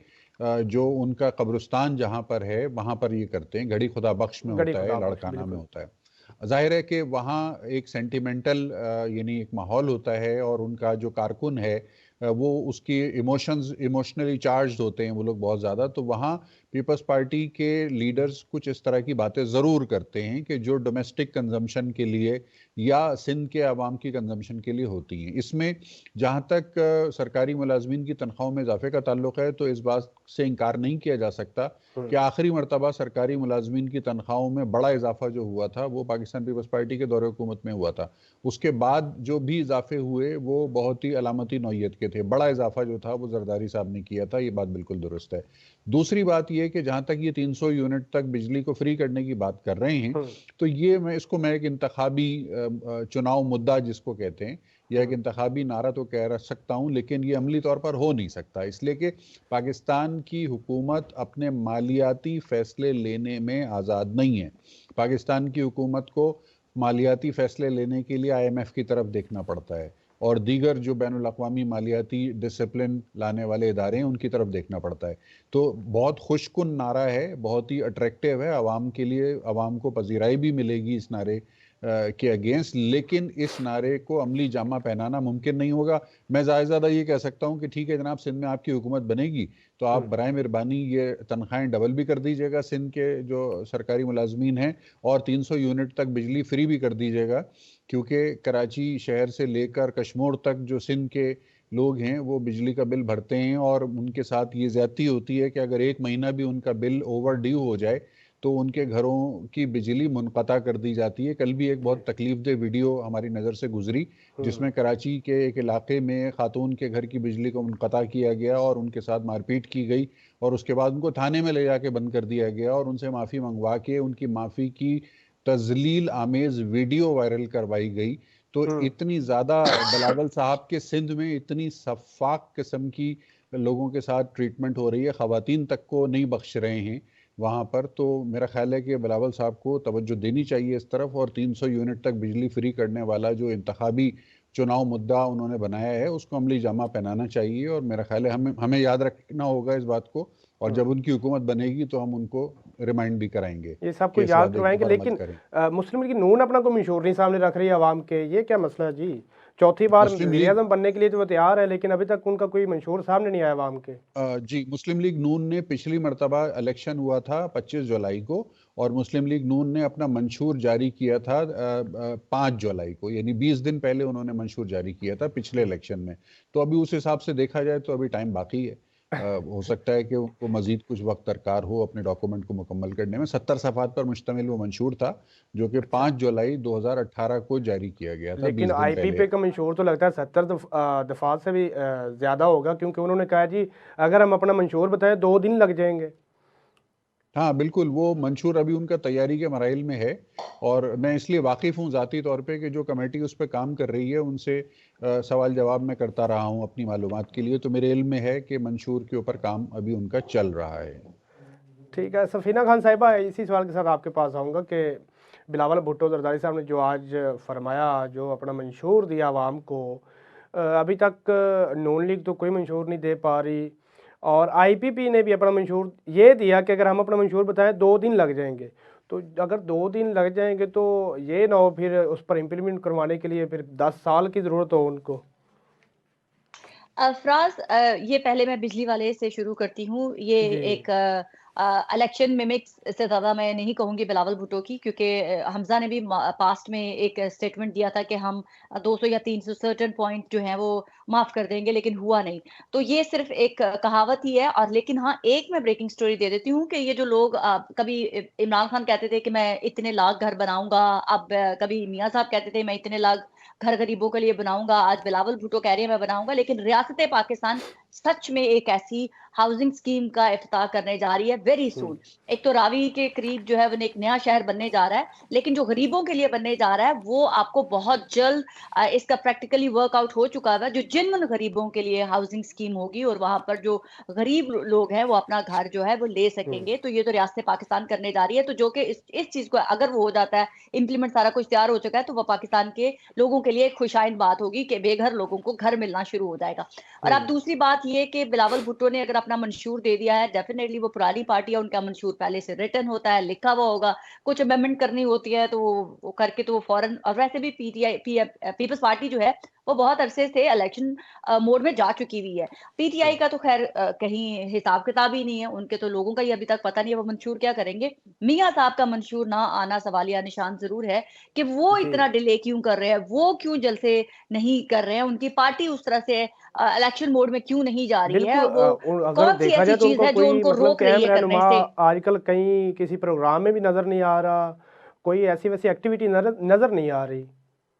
जो उनका कब्रिस्तान जहां पर है वहां पर ये करते हैं। घड़ी खुदा बख्श में होता है, लाड़काना में होता है। जाहिर है कि वहाँ एक सेंटिमेंटल यानी एक माहौल होता है, और उनका जो कारकुन है वो उसकी इमोशनली चार्ज होते हैं वो लोग बहुत ज़्यादा। तो वहाँ पीपल्स पार्टी के लीडर्स कुछ इस तरह की बातें ज़रूर करते हैं कि जो डोमेस्टिक कंजम्पशन के लिए या सिंध के आवाम की कंजम्पशन के लिए होती हैं। इसमें जहाँ तक सरकारी मुलाजमीन की तनख्वाहों में इजाफे का ताल्लुक है, तो इस बात से इनकार नहीं किया जा सकता कि आखिरी मरतबा सरकारी मुलाजमीन की तनख्वाहों में बड़ा इजाफा जो हुआ था वो पाकिस्तान पीपल्स पार्टी के दौरे हुकूमत में हुआ था। उसके बाद जो भी इजाफे हुए वो बहुत ही अलामती नौयत के थे। बड़ा इजाफा जो था वो जरदारी साहब ने किया था, ये बात बिल्कुल दुरुस्त है। दूसरी बात यह कि जहां तक ये 300 यूनिट तक बिजली को फ्री करने की बात कर रहे हैं, तो ये मैं एक इंतखाबी चुनाव मुद्दा जिसको कहते हैं, या एक इंतखाबी नारा तो कह सकता हूं, लेकिन ये अमली तौर पर हो नहीं सकता, इसलिए कि पाकिस्तान की हुकूमत अपने मालियाती फैसले लेने में आज़ाद नहीं है। पाकिस्तान की हुकूमत को मालियाती फैसले लेने के लिए IMF की तरफ देखना पड़ता है, और दीगर जो बैनुल अक़वामी मालियाती डिसिप्लिन लाने वाले इदारे हैं उनकी तरफ देखना पड़ता है। तो बहुत खुशकुन नारा है, बहुत ही अट्रैक्टिव है आवाम के लिए, आवाम को पजीराई भी मिलेगी इस नारे के अगेंस्ट, लेकिन इस नारे को अमली जामा पहनाना मुमकिन नहीं होगा। मैं ज़्यादा ये कह सकता हूँ कि ठीक है जनाब, सिंध में आपकी हुकूमत बनेगी तो आप बराए मेहरबानी ये तनख्वाहें डबल भी कर दीजिएगा सिंध के जो सरकारी मुलाजमीन हैं, और 300 यूनिट तक बिजली फ्री भी कर दीजिएगा, क्योंकि कराची शहर से लेकर कश्मीर तक जो सिंध के लोग हैं वो बिजली का बिल भरते हैं, और उनके साथ ये ज्यादती होती है कि अगर एक महीना भी उनका बिल ओवर ड्यू हो जाए तो उनके घरों की बिजली मुनक़ता कर दी जाती है। कल भी एक बहुत तकलीफदेह वीडियो हमारी नज़र से गुजरी, जिसमें कराची के एक इलाके में खातून के घर की बिजली को मुनक़ता किया गया और उनके साथ मारपीट की गई, और उसके बाद उनको थाने में ले जाके बंद कर दिया गया, और उनसे माफ़ी मंगवा के उनकी माफ़ी की तजलील आमेज वीडियो वायरल करवाई गई। तो इतनी ज़्यादा बिलावल साहब के सिंध में इतनी सफाक किस्म की लोगों के साथ ट्रीटमेंट हो रही है, ख़वातीन तक को नहीं बख्श रहे हैं वहाँ पर। तो मेरा ख्याल है कि बिलावल साहब को तवज्जो देनी चाहिए इस तरफ, और 300 यूनिट तक बिजली फ्री करने वाला जो इंतखाबी चुनाव मुद्दा उन्होंने बनाया है उसको अमली जामा पहनाना चाहिए। और मेरा ख्याल है हमें याद रखना होगा इस बात को, और जब उनकी हुकूमत बनेगी तो हम उनको रिमाइंड भी कराएंगे, ये सब कुछ याद करवाएंगे। लेकिन मुस्लिम लीग नून अपना कोई मंशूर नहीं सामने रख रही है आवाम के, ये क्या मसला है जी? चौथी बार वज़ीर-ए-आज़म बनने के लिए तो वो तैयार है, लेकिन अभी तक उनका कोई मंशूर सामने नहीं आया आवाम के। जी, मुस्लिम लीग नून ने पिछली मरतबा इलेक्शन हुआ था 25 जुलाई को, और मुस्लिम लीग नून ने अपना मंशूर जारी किया था 5 जुलाई को, यानी 20 दिन पहले उन्होंने मंशूर जारी किया था पिछले इलेक्शन में। तो अभी उस हिसाब से देखा जाए तो अभी टाइम बाकी है। हो सकता है कि उनको मजीद कुछ वक्त दरकार हो अपने डॉक्यूमेंट को मुकम्मल करने में। 70 सफ़ात पर मुश्तमिल वो मंशूर था जो कि 5 जुलाई 2018 को जारी किया गया था। लेकिन IPP का मंशूर तो लगता है 70 दफात से भी ज़्यादा होगा, क्योंकि उन्होंने कहा जी अगर हम अपना मंशूर बताएं 2 दिन लग जाएंगे। हाँ बिल्कुल, वो मंशूर अभी उनका तैयारी के मराइल में है, और मैं इसलिए वाकिफ़ हूँ ज़ाती तौर पे कि जो कमेटी उस पे काम कर रही है उनसे सवाल जवाब मैं करता रहा हूँ अपनी मालूमात के लिए, तो मेरे इल्म में है कि मंशूर के ऊपर काम अभी उनका चल रहा है। ठीक है सफीना खान साहिबा, इसी सवाल के साथ आपके पास आऊँगा कि बिलावल भुट्टो जरदारी साहब ने जो आज फरमाया, जो अपना मंशूर दिया आवाम को, अभी तक नून लीग तो कोई मंशूर नहीं दे पा रही, और आईपीपी ने भी अपना मंशूर ये दिया कि अगर हम अपना मंशूर बताएं 2 दिन लग जाएंगे। तो अगर 2 दिन लग जाएंगे तो ये ना हो फिर उस पर इम्प्लीमेंट करवाने के लिए फिर 10 साल की ज़रूरत हो उनको। अफराज, ये पहले मैं बिजली वाले से शुरू करती हूँ। ये जी एक इलेक्शन मिमिक्स से ज़्यादा मैं नहीं कहूँगी बिलावल भुट्टो की, क्योंकि हमज़ा ने भी पास्ट में एक स्टेटमेंट दिया था कि हम 200 या 300 सर्टेन पॉइंट जो हैं वो माफ़ कर देंगे, लेकिन हुआ नहीं। तो ये सिर्फ एक कहावत ही है। और लेकिन हाँ, एक मैं ब्रेकिंग स्टोरी दे देती हूँ कि ये जो लोग कभी इमरान खान कहते थे कि मैं इतने लाख घर बनाऊंगा, अब कभी मियाँ साहब कहते थे मैं इतने लाख घर गरीबों के लिए बनाऊंगा, आज बिलावल भुट्टो कह रहे हैं मैं बनाऊंगा। लेकिन रियासत पाकिस्तान सच में एक ऐसी हाउसिंग स्कीम का इफ्तिताह करने जा रही है वेरी सून। एक तो रावी के करीब जो है वो एक नया शहर बनने जा रहा है, लेकिन जो गरीबों के लिए बनने जा रहा है वो आपको बहुत जल्द इसका प्रैक्टिकली वर्कआउट हो चुका है। जो जिन गरीबों के लिए हाउसिंग स्कीम होगी और वहां पर जो गरीब लोग हैं वो अपना घर जो है वो ले सकेंगे। तो ये तो रियासत पाकिस्तान करने जा रही है। तो जो कि इस चीज को अगर वो हो जाता है, इम्प्लीमेंट सारा कुछ तैयार हो चुका है, तो वो पाकिस्तान के लोगों के लिए एक खुशाइन बात होगी कि बेघर लोगों को घर मिलना शुरू हो जाएगा। और अब दूसरी बात ये कि बिलावल भुट्टो ने अगर अपना मंशूर दे दिया है, डेफिनेटली वो पुरानी पार्टी है, उनका मंशूर पहले से रिटन होता है, लिखा हुआ होगा। कुछ अमेंडमेंट करनी होती है तो वो करके तो वो फौरन। और वैसे भी पीटीआई पीपल्स पार्टी जो है वो बहुत अरसे से इलेक्शन मोड में जा चुकी हुई है। पीटीआई का तो खैर कहीं हिसाब किताब ही नहीं है, उनके तो लोगों का ही अभी तक पता नहीं है वो मंशूर क्या करेंगे। मियां साहब का मंशूर ना आना सवालिया निशान जरूर है कि वो जी इतना डिले क्यों कर रहे हैं, वो क्यों जल्द से नहीं कर रहे हैं, उनकी पार्टी उस तरह से इलेक्शन मोड में क्यों नहीं जा रही बिल्कुल। है, वो अगर कौन सी देखा ऐसी जाए तो चीज उनको है जो कोई उनको मतलब रोक रही कैम है करने रहनुमा से। आजकल कहीं किसी प्रोग्राम में भी नजर नहीं आ रहा, कोई ऐसी वैसी एक्टिविटी नजर नहीं आ रही।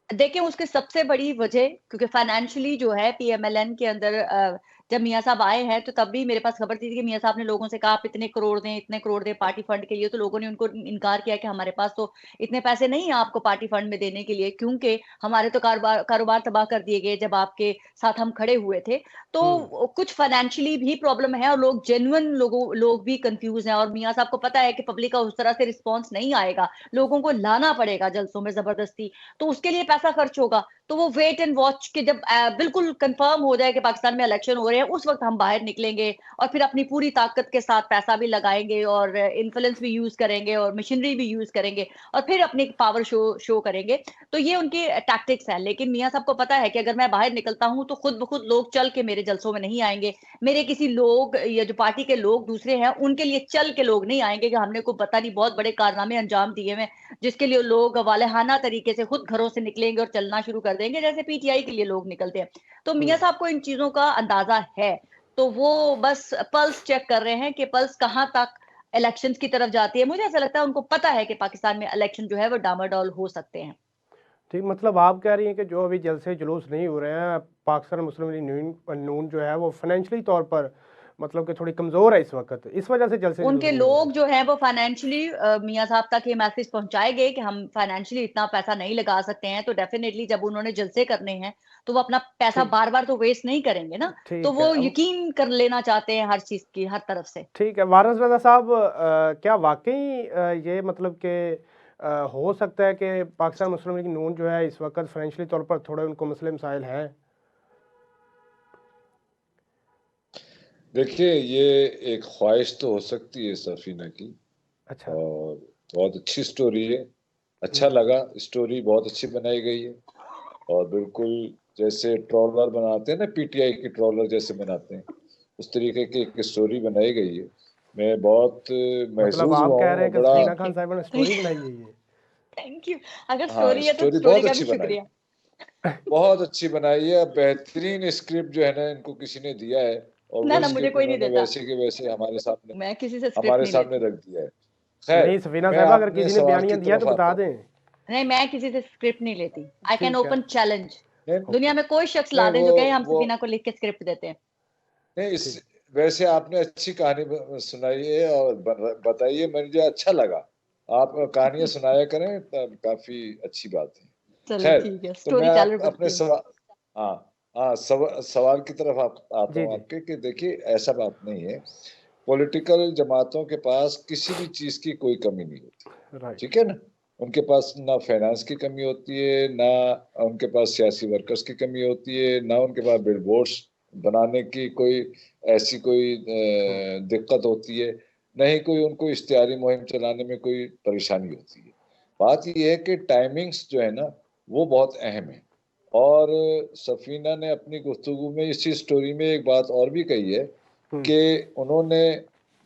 देखिए उसकी सबसे बड़ी वजह, क्योंकि फाइनेंशियली जो है पीएमएलएन के अंदर जब मियां साहब आए हैं तो तब भी मेरे पास खबर थी कि मियां साहब ने लोगों से कहा आप इतने करोड़ दें, इतने करोड़ दें पार्टी फंड के लिए। तो लोगों ने उनको इनकार किया कि हमारे पास तो इतने पैसे नहीं है आपको पार्टी फंड में देने के लिए, क्योंकि हमारे तो कारोबार तबाह कर दिए गए जब आपके साथ हम खड़े हुए थे। तो कुछ फाइनेंशियली भी प्रॉब्लम है और लोग जेन्युइन लोग भी कंफ्यूज हैं। और मियां साहब को पता है कि पब्लिक का उस तरह से रिस्पॉन्स नहीं आएगा, लोगों को लाना पड़ेगा जलसों में जबरदस्ती, तो उसके लिए पैसा खर्च होगा। तो वो वेट एंड वॉच के जब बिल्कुल कंफर्म हो जाए कि पाकिस्तान में इलेक्शन हो रहे हैं, उस वक्त हम बाहर निकलेंगे और फिर अपनी पूरी ताकत के साथ पैसा भी लगाएंगे और इन्फ्लुएंस भी यूज करेंगे और मशीनरी भी यूज करेंगे और फिर अपनी पावर शो करेंगे। तो ये उनकी टैक्टिक्स है। लेकिन मियां साहब को पता है कि अगर मैं बाहर निकलता हूं तो खुद ब खुद लोग चल के मेरे जलसों में नहीं आएंगे, मेरे किसी लोग या जो पार्टी के लोग दूसरे हैं उनके लिए चल के लोग नहीं आएंगे कि हमने को पता नहीं बहुत बड़े कारनामे अंजाम दिए हैं, जिसके लिए लोग वालेहाना तरीके से खुद घरों से निकलेंगे और चलना शुरू कर देंगे जैसे पीटीआई के लिए लोग निकलते हैं। तो मियां साहब को इन चीजों का अंदाजा है, तो वो बस पल्स चेक कर रहे हैं कि पल्स कहां तक इलेक्शंस की तरफ जाती है। मुझे ऐसा लगता है उनको पता है कि पाकिस्तान में इलेक्शन जो है वो डामाडोल हो सकते हैं। ठीक, मतलब आप कह रही हैं कि जो अभी जलसे जुलूस नहीं हो रहे हैं, पाकिस्तान मुस्लिम लीग नून जो है वो फाइनेंशियली तौर पर मतलब कि थोड़ी कमज़ोर है इस वक्त, इस वजह से जलसे जुलूस उनके नहीं हो रहे लोग जो हैं वो फाइनेंशियली मियां साहब तक ये मैसेज पहुंचाएंगे कि हम फाइनेंशियली इतना पैसा नहीं लगा सकते हैं। तो डेफिनेटली जब उन्होंने जलसे करने हैं तो वो अपना पैसा ठीक। बार बार तो वेस्ट नहीं करेंगे ना। तो ठीक है। वो अब यकीन कर लेना चाहते हैं हर चीज की हर तरफ से। ठीक है वारस रजा साहब, क्या वाकई ये मतलब कि हो सकता है कि पाकिस्तान मुस्लिम लीग नून जो है इस वक्त फाइनेंशियली तौर पर थोड़े उनको मसले मसाइल हैं? देखिए, ये एक ख्वाहिश तो हो सकती है सफीना की, अच्छा। और बहुत अच्छी स्टोरी है। अच्छा लगा, स्टोरी बहुत अच्छी बनाई गई है। और बिल्कुल जैसे ट्रॉलर बनाते हैं ना, पीटीआई के ट्रॉलर जैसे बनाते हैं, उस तरीके की एक स्टोरी बनाई गई है। मैं बहुत मतलब महसूस आप हुआ कह हूँ रहे और हैं कि बड़ा। Safina thank Khan you. साहिबा ने स्टोरी बनाई है ये? Thank you. अगर हाँ, स्टोरी है तो स्टोरी स्टोरी बहुत का अच्छी भी बनाई, शुक्रिया। बहुत अच्छी बनाई है। बेहतरीन स्क्रिप्ट जो है ना इनको किसी ने दिया है, और ना वो ना, मुझे स्क्रिप्ट कोई नहीं उन्होंने देता, वैसे के वैसे मैं किसी से स्क्रिप्ट नहीं लेती। रख दिया है। खैर, नहीं सफीना मैं साहिबा, अगर अपने किसी ने सवाल की बयानिया दिया तो तरफ बता आता हूँ। दें। नहीं, मैं किसी से स्क्रिप्ट नहीं लेती। आई कैन ठीक है। Open challenge. नहीं दुनिया ओके। में कोई शख्स ला नहीं, दे जो कहे हम सफीना को लिख के स्क्रिप्ट देते हैं। नहीं, ठीक। वैसे आपने अच्छी कहानी सुनाई है और बताइए, मुझे अच्छा लगा। आप कहानियां सुनाया करें, तब काफी अच्छी बात है। चलो खैर, ठीक है, तो स्टोरी मैं टेलर अपने बनती हूँ। सवाल, हाँ हाँ, सवाल की तरफ आता जी हूँ जी। आपके, कि देखिए ऐसा बात नहीं है, पॉलिटिकल जमातों के पास किसी भी चीज की कोई कमी नहीं होती, राइट। ठीक है ना। उनके पास ना फाइनेंस की कमी होती है, ना उनके पास सियासी वर्कर्स की कमी होती है, ना उनके पास बिलबोर्ड्स बनाने की कोई ऐसी कोई दिक्कत होती है, न ही कोई उनको इश्तिहारी मुहिम चलाने में कोई परेशानी होती है। बात यह है कि टाइमिंग्स जो है ना, वो बहुत अहम है। और सफीना ने अपनी गुफ्तगू में इसी स्टोरी में एक बात और भी कही है हम्म। कि उन्होंने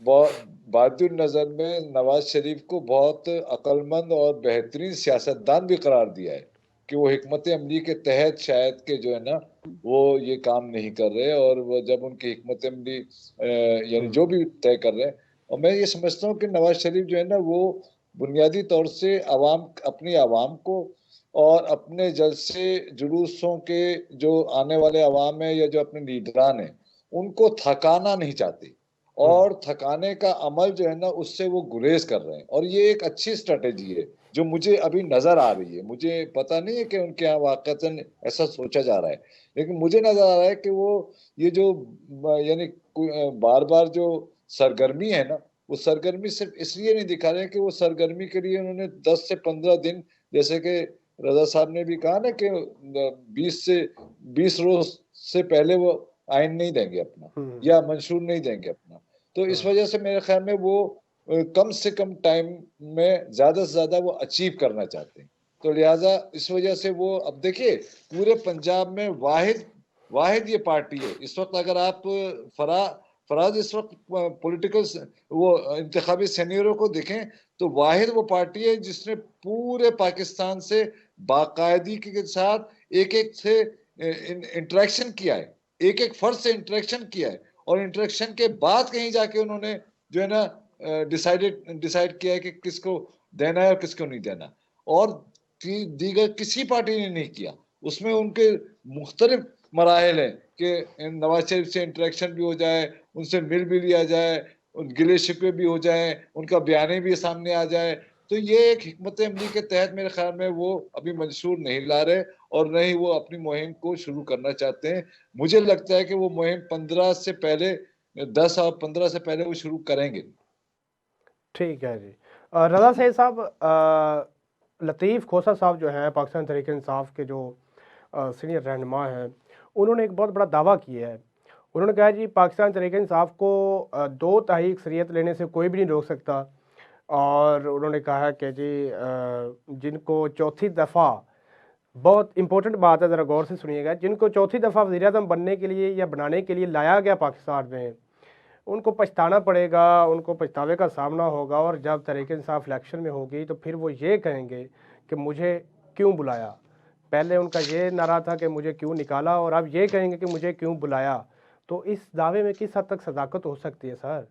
बादुर नजर में नवाज शरीफ को बहुत अक्लमंद और बेहतरीन सियासतदान भी करार दिया है, कि वो हिकमत अमली के तहत शायद के जो है ना, वो ये काम नहीं कर रहे, और वो जब उनकी हिकमत अमली यानी हम्म। जो भी तय कर रहे हैं। और मैं ये समझता हूँ कि नवाज शरीफ जो है ना, वो बुनियादी तौर से अपनी आवाम को और अपने जलसे जुलूसों के जो आने वाले अवाम है या जो अपने लीडरान है, उनको थकाना नहीं चाहते, हम्म। और थकाने का अमल जो है ना, उससे वो गुरेज कर रहे हैं। और ये एक अच्छी स्ट्रेटेजी है जो मुझे अभी नजर आ रही है। मुझे पता नहीं है कि उनके यहाँ वाकईतन ऐसा सोचा जा रहा है, लेकिन मुझे नजर आ रहा है कि वो ये जो यानी बार बार जो सरगर्मी है ना, वो सरगर्मी सिर्फ इसलिए नहीं दिखा रहे हैं कि वो सरगर्मी के लिए उन्होंने 10 से 15 दिन, जैसे कि रजा साहब ने भी कहा ना कि 20 रोज से पहले वो आइन नहीं देंगे अपना, हम्म। या मंशूर नहीं देंगे अपना। तो इस हम्म। वजह से मेरे ख्याल में वो कम से कम टाइम में ज्यादा से ज्यादा वो अचीव करना चाहते हैं। तो लिहाजा इस वजह से वो, अब देखिए पूरे पंजाब में वाहिद वाहिद ये पार्टी है इस वक्त। अगर आप फरा फराज इस वक्त पॉलिटिकल वो इंतखाबी सीनियरों को देखें, तो वाहिद वो पार्टी है जिसने पूरे पाकिस्तान से बाकायदगी के साथ एक एक से इंटरेक्शन किया है, एक एक फर्द से इंटरेक्शन किया है, और इंटरेक्शन के बाद कहीं जाके उन्होंने जो है ना डिसाइड किया है कि किसको देना है और किसको नहीं देना। और दीगर किसी पार्टी ने नहीं किया। उसमें उनके मुख्तलिफ मराहल हैं कि नवाज शरीफ से इंटरेक्शन भी हो जाए, उनसे मिल भी लिया जाए, गिले शिकवे भी हो जाए, उनका बयाने भी सामने आ जाए। तो ये एक हिकमत अमली के तहत मेरे ख्याल में वो अभी मंशूर नहीं ला रहे, और न ही वो अपनी मुहिम को शुरू करना चाहते हैं। मुझे लगता है कि वो मुहिम 15 से पहले, 10 और 15 से पहले वो शुरू करेंगे। ठीक है जी। रजा सैयद साहब, लतीफ़ खोसा साहब जो हैं पाकिस्तान तहरीक इंसाफ के जो सीनियर रहनुमा हैं, उन्होंने एक बहुत बड़ा दावा किया है। उन्होंने कहा जी पाकिस्तान तहरीक इंसाफ को 2 तिहाई अक्सरियत लेने से कोई भी नहीं रोक सकता। और उन्होंने कहा कि जी जिनको चौथी दफ़ा, बहुत इंपॉर्टेंट बात है, ज़रा गौर से सुनिएगा, जिनको चौथी दफ़ा वज़ीर आज़म बनने के लिए या बनाने के लिए लाया गया पाकिस्तान में, उनको पछताना पड़ेगा, उनको पछतावे का सामना होगा। और जब तहरीक इंसाफ इलेक्शन में होगी तो फिर वो ये कहेंगे कि मुझे क्यों बुलाया। पहले उनका ये नारा था कि मुझे क्यों निकाला, और अब ये कहेंगे कि मुझे क्यों बुलाया। तो इस दावे में किस हद तक सदाकत हो सकती है सर?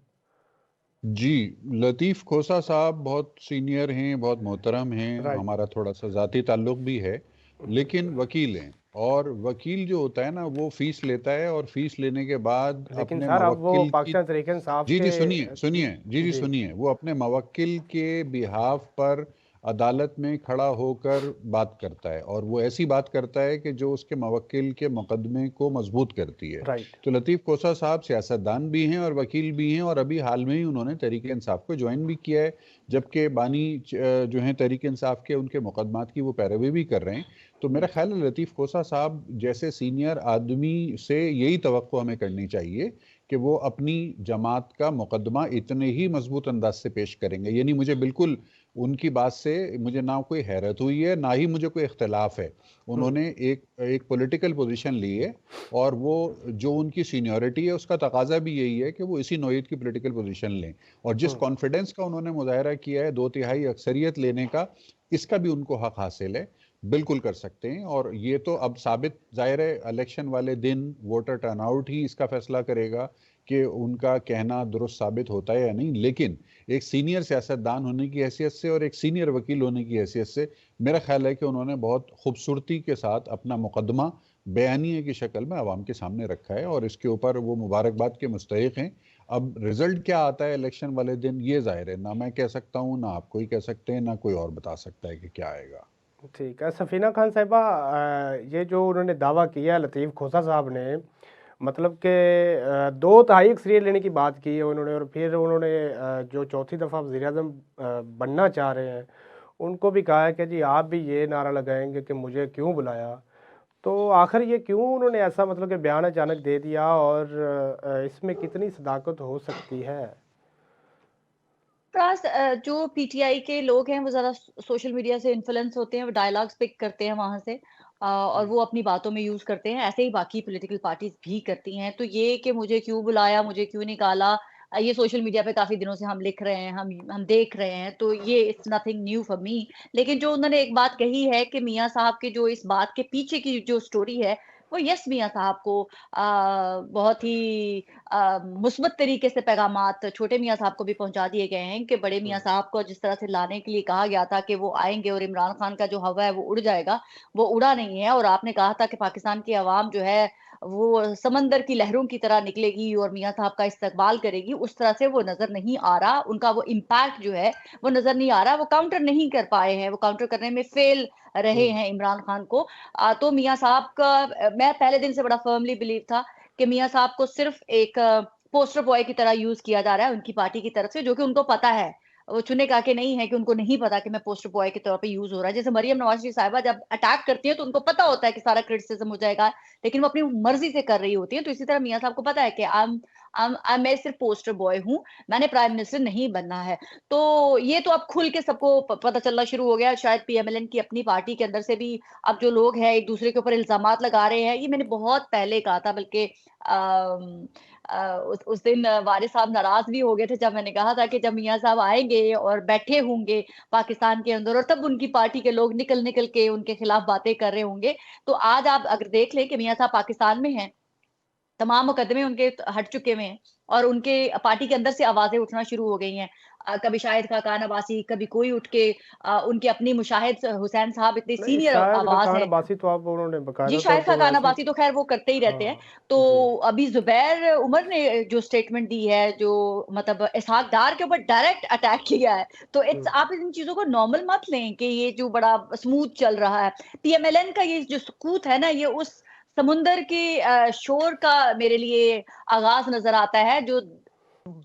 जी, लतीफ़ खोसा साहब बहुत सीनियर हैं, बहुत मोहतरम हैं, राइट। हमारा थोड़ा सा ज़ाती ताल्लुक भी है, लेकिन वकील हैं। और वकील जो होता है ना, वो फीस लेता है, और फीस लेने के बाद लेकिन अपने सर अब वो मवक्किल की, पाकिस्तान तहरीक इंसाफ जी के जी सुनिए सुनिए, जी जी जी। सुनिए, वो अपने मवक्किल के बिहाफ पर अदालत में खड़ा होकर बात करता है, और वो ऐसी बात करता है कि जो उसके मवक्किल के मुकदमे को मजबूत करती है। राइट। तो लतीफ़ कोसा साहब सियासतदान भी हैं और वकील भी हैं, और अभी हाल में ही उन्होंने तहरीक इंसाफ को ज्वाइन भी किया है, जबकि बानी जो हैं तहरीक इंसाफ के, उनके मुकदमात की वो पैरवी भी कर रहे हैं। तो मेरा ख्याल है लतीफ़ कोसा साहब जैसे सीनियर आदमी से यही तवक्को हमें करनी चाहिए कि वो अपनी जमात का मुकदमा इतने ही मजबूत अंदाज से पेश करेंगे। यानी मुझे बिल्कुल उनकी बात से मुझे ना कोई हैरत हुई है, ना ही मुझे कोई इख्तलाफ है। उन्होंने एक पॉलिटिकल पोजीशन ली है, और वो जो उनकी सीनियरिटी है उसका तकाजा भी यही है कि वो इसी नौयत की पॉलिटिकल पोजीशन लें। और जिस कॉन्फिडेंस का उन्होंने मुजाहरा किया है 2 तिहाई अक्सरियत लेने का, इसका भी उनको हक हासिल है, बिल्कुल कर सकते हैं। और ये तो अब साबित, जाहिर है इलेक्शन वाले दिन वोटर टर्नआउट ही इसका फैसला करेगा कि उनका कहना दुरुस्त साबित होता है या नहीं। लेकिन एक सीनियर सियासतदान होने की हैसियत से और एक सीनियर वकील होने की हैसियत से मेरा ख्याल है कि उन्होंने बहुत खूबसूरती के साथ अपना मुकदमा बयानिए की शक्ल में आवाम के सामने रखा है और इसके ऊपर वो मुबारकबाद के मुस्तहिक हैं। अब रिजल्ट क्या आता है इलेक्शन वाले दिन, ये जाहिर है ना मैं कह सकता हूँ, ना आप कोई कह सकते हैं, ना कोई और बता सकता है कि क्या आएगा। ठीक है सफीना खान साहिबा, ये जो उन्होंने दावा किया लतीफ़ खोसा साहब ने, मतलब कि 2 तिहाई अक्सरियत लेने की बात की है उन्होंने, और फिर उन्होंने जो चौथी दफ़ा वज़ीर-ए-आज़म बनना चाह रहे हैं उनको भी कहा है कि जी आप भी ये नारा लगाएंगे कि मुझे क्यों बुलाया। तो आखिर ये क्यों उन्होंने ऐसा मतलब कि बयान अचानक दे दिया, और इसमें कितनी सदाकत हो सकती है? प्रास जो पीटीआई के लोग हैं वो ज़्यादा सोशल मीडिया से इन्फ्लुएंस होते हैं, वो डायलॉग्स पिक करते हैं वहाँ से, और वो अपनी बातों में यूज़ करते हैं। ऐसे ही बाकी पॉलिटिकल पार्टीज़ भी करती हैं। तो ये कि मुझे क्यों बुलाया, मुझे क्यों निकाला, ये सोशल मीडिया पे काफ़ी दिनों से हम लिख रहे हैं, हम देख रहे हैं, तो ये it's nothing new for me. लेकिन जो उन्होंने एक बात कही है कि मियाँ साहब की जो इस बात के पीछे की जो स्टोरी है, वो यस मियाँ साहब को बहुत ही मुस्बत तरीके से पैगामात छोटे मियाँ साहब को भी पहुँचा दिए गए हैं कि बड़े मियाँ साहब को जिस तरह से लाने के लिए कहा गया था कि वो आएँगे और इमरान खान का जो हवा है वो उड़ जाएगा, वो उड़ा नहीं है। और आपने कहा था कि पाकिस्तान की अवाम जो है वो समंदर की लहरों की तरह निकलेगी और मियाँ साहब का इस्तकबाल करेगी, उस तरह से वो नज़र नहीं आ रहा। उनका वो इम्पैक्ट जो है वो नज़र नहीं आ रहा, वो काउंटर नहीं कर पाए हैं, वो काउंटर करने में फेल रहे हैं इमरान खान को। तो मियाँ साहब का मैं पहले दिन से बड़ा फर्मली बिलीव था कि मियाँ साहब को सिर्फ एक पोस्टर बॉय की तरह यूज़ किया जा रहा है उनकी पार्टी की तरफ से, जो कि उनको पता है। वो चुने का के नहीं है कि उनको नहीं पता कि मैं पोस्टर बॉय के तौर पे यूज़ हो रहा है। जैसे मरियम नवाज़ शरीफ साहिबा जब अटैक करती हैं तो उनको पता होता है कि सारा क्रिटिसिज़्म हो जाएगा, लेकिन वो अपनी मर्ज़ी से कर रही होती हैं। तो इसी तरह मियाँ साहब को पता है कि मैं सिर्फ पोस्टर बॉय हूँ, मैंने प्राइम मिनिस्टर नहीं बनना है। तो ये तो अब खुल के सबको पता चलना शुरू हो गया। शायद पीएमएलएन की अपनी पार्टी के अंदर से भी अब जो लोग हैं एक-दूसरे के ऊपर इल्ज़ामात लगा रहे हैं। ये मैंने बहुत पहले कहा था, बल्कि उस दिन वारिस साहब नाराज़ भी हो गए थे जब मैंने कहा था कि जब मियाँ साहब आएँगे और बैठे होंगे पाकिस्तान के अंदर और तब उनकी पार्टी के लोग निकल-निकल के उनके खिलाफ बातें कर रहे होंगे। तो आज आप अगर देख लें कि मियाँ साहब पाकिस्तान में हैं, तमाम मुकदमे उनके हट चुके हुए हैं और उनके पार्टी के अंदर से आवाज़ें उठना शुरू हो गई हैं। कभी शाहिद खाकान अब्बासी, कभी कोई उठ के उनके अपनी मुशाहिद हुसैन साहब इतने नहीं, सीनियर शायद आवाज़ खान हैं। अब्बासी तो आप उन्होंने जी, बकायदा तौर शाहिद पे वो खाकान ऐसे। अब्बासी तो ख़ैर वो करते ही रहते हैं। हाँ तो जी। अभी ज़ुबैर उमर ने जो स्टेटमेंट दी है, जो मतलब इसहाक डार के ऊपर डायरेक्ट अटैक किया है, तो इट्स हम्म। आप इन चीज़ों को नॉर्मल मत लें कि ये जो बड़ा स्मूथ चल रहा है। पीएमएलएन का ये जो सकूत है ना, ये उस समुंदर के शोर का मेरे लिए आगाज़ नज़र आता है, जो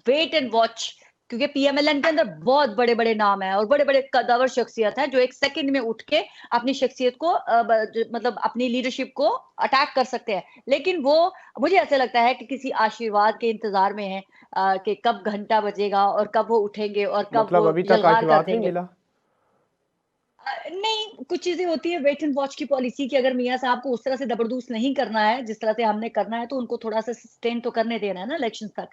वेट एंड वॉच, क्योंकि पीएमएलएन के अंदर बहुत बड़े-बड़े नाम हैं और बड़े-बड़े कदावर शख्सियत हैं जो एक सेकंड में उठ के अपनी शख्सियत को मतलब अपनी लीडरशिप को अटैक कर सकते हैं। लेकिन वो मुझे ऐसा लगता है कि किसी आशीर्वाद के इंतज़ार में हैं, कि कब घंटा बजेगा और कब वो उठेंगे और कब मतलब वो अभी तक यलगार कर आशीर्वाद नहीं देंगे। मिला? नहीं, कुछ चीज़ें होती हैं वेट एंड वॉच की पॉलिसी कि अगर मियाँ साहब को उस तरह से ज़बरदस्त नहीं करना है, जिस तरह से हमने करना है, तो उनको थोड़ा-सा सस्टेन तो करने देना है ना इलेक्शंस तक।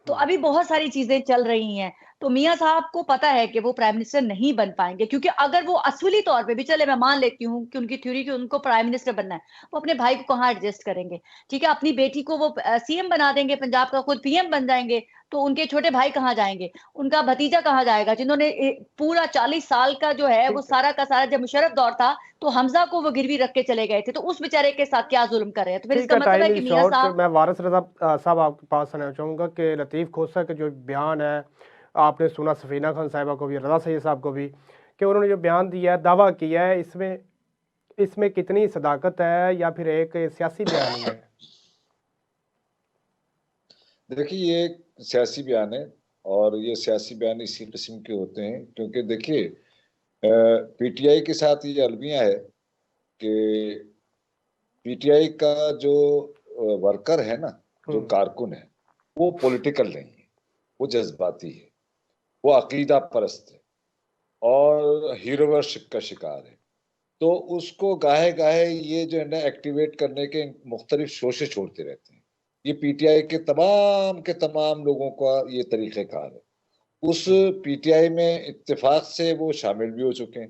तो अभी बहुत सारी चीज़ें चल रही हैं, तो मियाँ साहब को पता है कि वो प्राइम मिनिस्टर नहीं बन पाएँगे, क्योंकि अगर वो असली तौर पे भी, चले मैं मान लेती हूँ कि उनकी थ्योरी कि उनको प्राइम मिनिस्टर बनना है, वो अपने भाई को कहाँ एडजस्ट करेंगे, ठीक है? अपनी बेटी को वो सीएम बना देंगे, पंजाब का खुद पीएम बन जाएँगे, तो उनके छोटे भाई कहाँ जाएँगे? उनका भतीजा कहाँ जाएगा? जिन्होंने पूरा 40 साल का जो है वो ठीक है। सारा का सारा, जब मुशर्रफ दौर था, तो हमज़ा को वो गिरवी रख के चले गए थे, तो उस बेचारे के साथ क्या ज़ुल्म कर रहे हैं? तो फिर ठीक इसका है, मतलब है टाइम कि इज़ मियाँ शॉर्ट। साहब मैं वारिस रज़ा साहब आपके पास आना चाहूँगा कि लतीफ़ खोसा का जो बयान है, आपने सुना सफ़ीना खान साहिबा को भी, रज़ा सैयद साहब को भी, कि उन्होंने जो बयान दिया है, दावा किया है, इसमें इसमें कितनी सदाकत है या फिर एक सियासी बयानी है? देखिए, ये एक सियासी बयान है और ये सियासी बयान इसी किस्म के होते हैं क्योंकि देखिए पीटीआई के साथ ये अलमिया है कि पीटीआई का जो वर्कर है ना, जो हम्म। कारकुन है, वो पॉलिटिकल नहीं है, वो जज्बाती है, वो अकीदा परस्त है और हीरो वर्शिप का शिकार है। तो उसको गाहे गाहे ये जो है ना एक्टिवेट करने के मुख्तलिफ शोशे छोड़ते रहते हैं। ये पीटीआई के तमाम लोगों का ये तरीक़ेकार है। उस पीटीआई में इत्तेफाक से वो शामिल भी हो चुके हैं,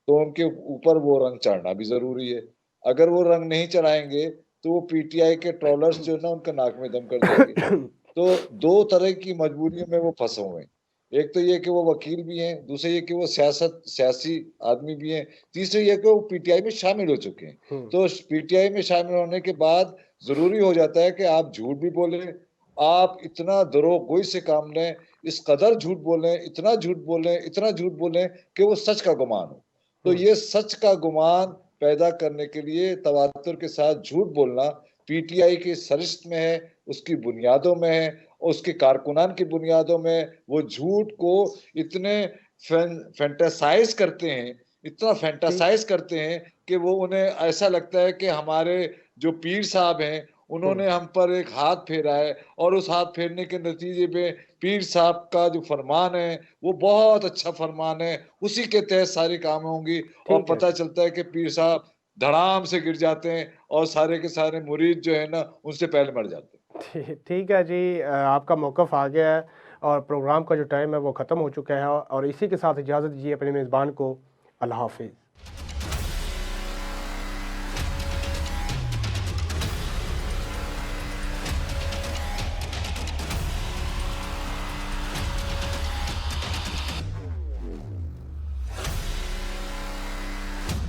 तो उनके ऊपर वो रंग चढ़ना भी ज़रूरी है। अगर वो रंग नहीं चढ़ाएँगे, तो वो पीटीआई के ट्रोलर्स जो है ना उनका नाक में दम कर देंगे। तो 2 तरह की मजबूरियों में वो फँसे हुए हैं। एक तो ये कि वो वकील भी हैं, दूसरे ये कि वो सियासी आदमी भी हैं, तीसरे ये कि वो पीटीआई में शामिल हो चुके हैं। तो पीटीआई में शामिल होने के बाद जरूरी हो जाता है कि आप झूठ भी बोलें, आप इतना दरोगोई से काम लें, इस कदर झूठ बोलें, इतना झूठ बोलें, इतना झूठ बोलें कि वो सच का गुमान हो। तो ये सच का गुमान पैदा करने के लिए तवातुर के साथ झूठ बोलना पीटीआई की सरिश्त में है, उसकी बुनियादों में है, और उसके कारकुनान की बुनियादों में। वो झूठ को इतने फैंटासाइज करते हैं, इतना फैंटासाइज करते हैं कि वो उन्हें ऐसा लगता है कि हमारे जो पीर साहब हैं उन्होंने हम पर एक हाथ फेरा है, और उस हाथ फेरने के नतीजे में पीर साहब का जो फरमान है वो बहुत अच्छा फरमान है, उसी के तहत सारी काम होंगी। और ठीक है। पता चलता है कि पीर साहब धड़ाम से गिर जाते हैं और सारे के सारे मुरीद जो है ना उनसे पहले मर जाते हैं। ठीक है जी, आपका मौक़िफ़ आ गया है और प्रोग्राम का जो टाइम है वो ख़त्म हो चुका है, और इसी के साथ इजाज़त दीजिए अपने मेज़बान को। अल्लाह हाफ़िज़।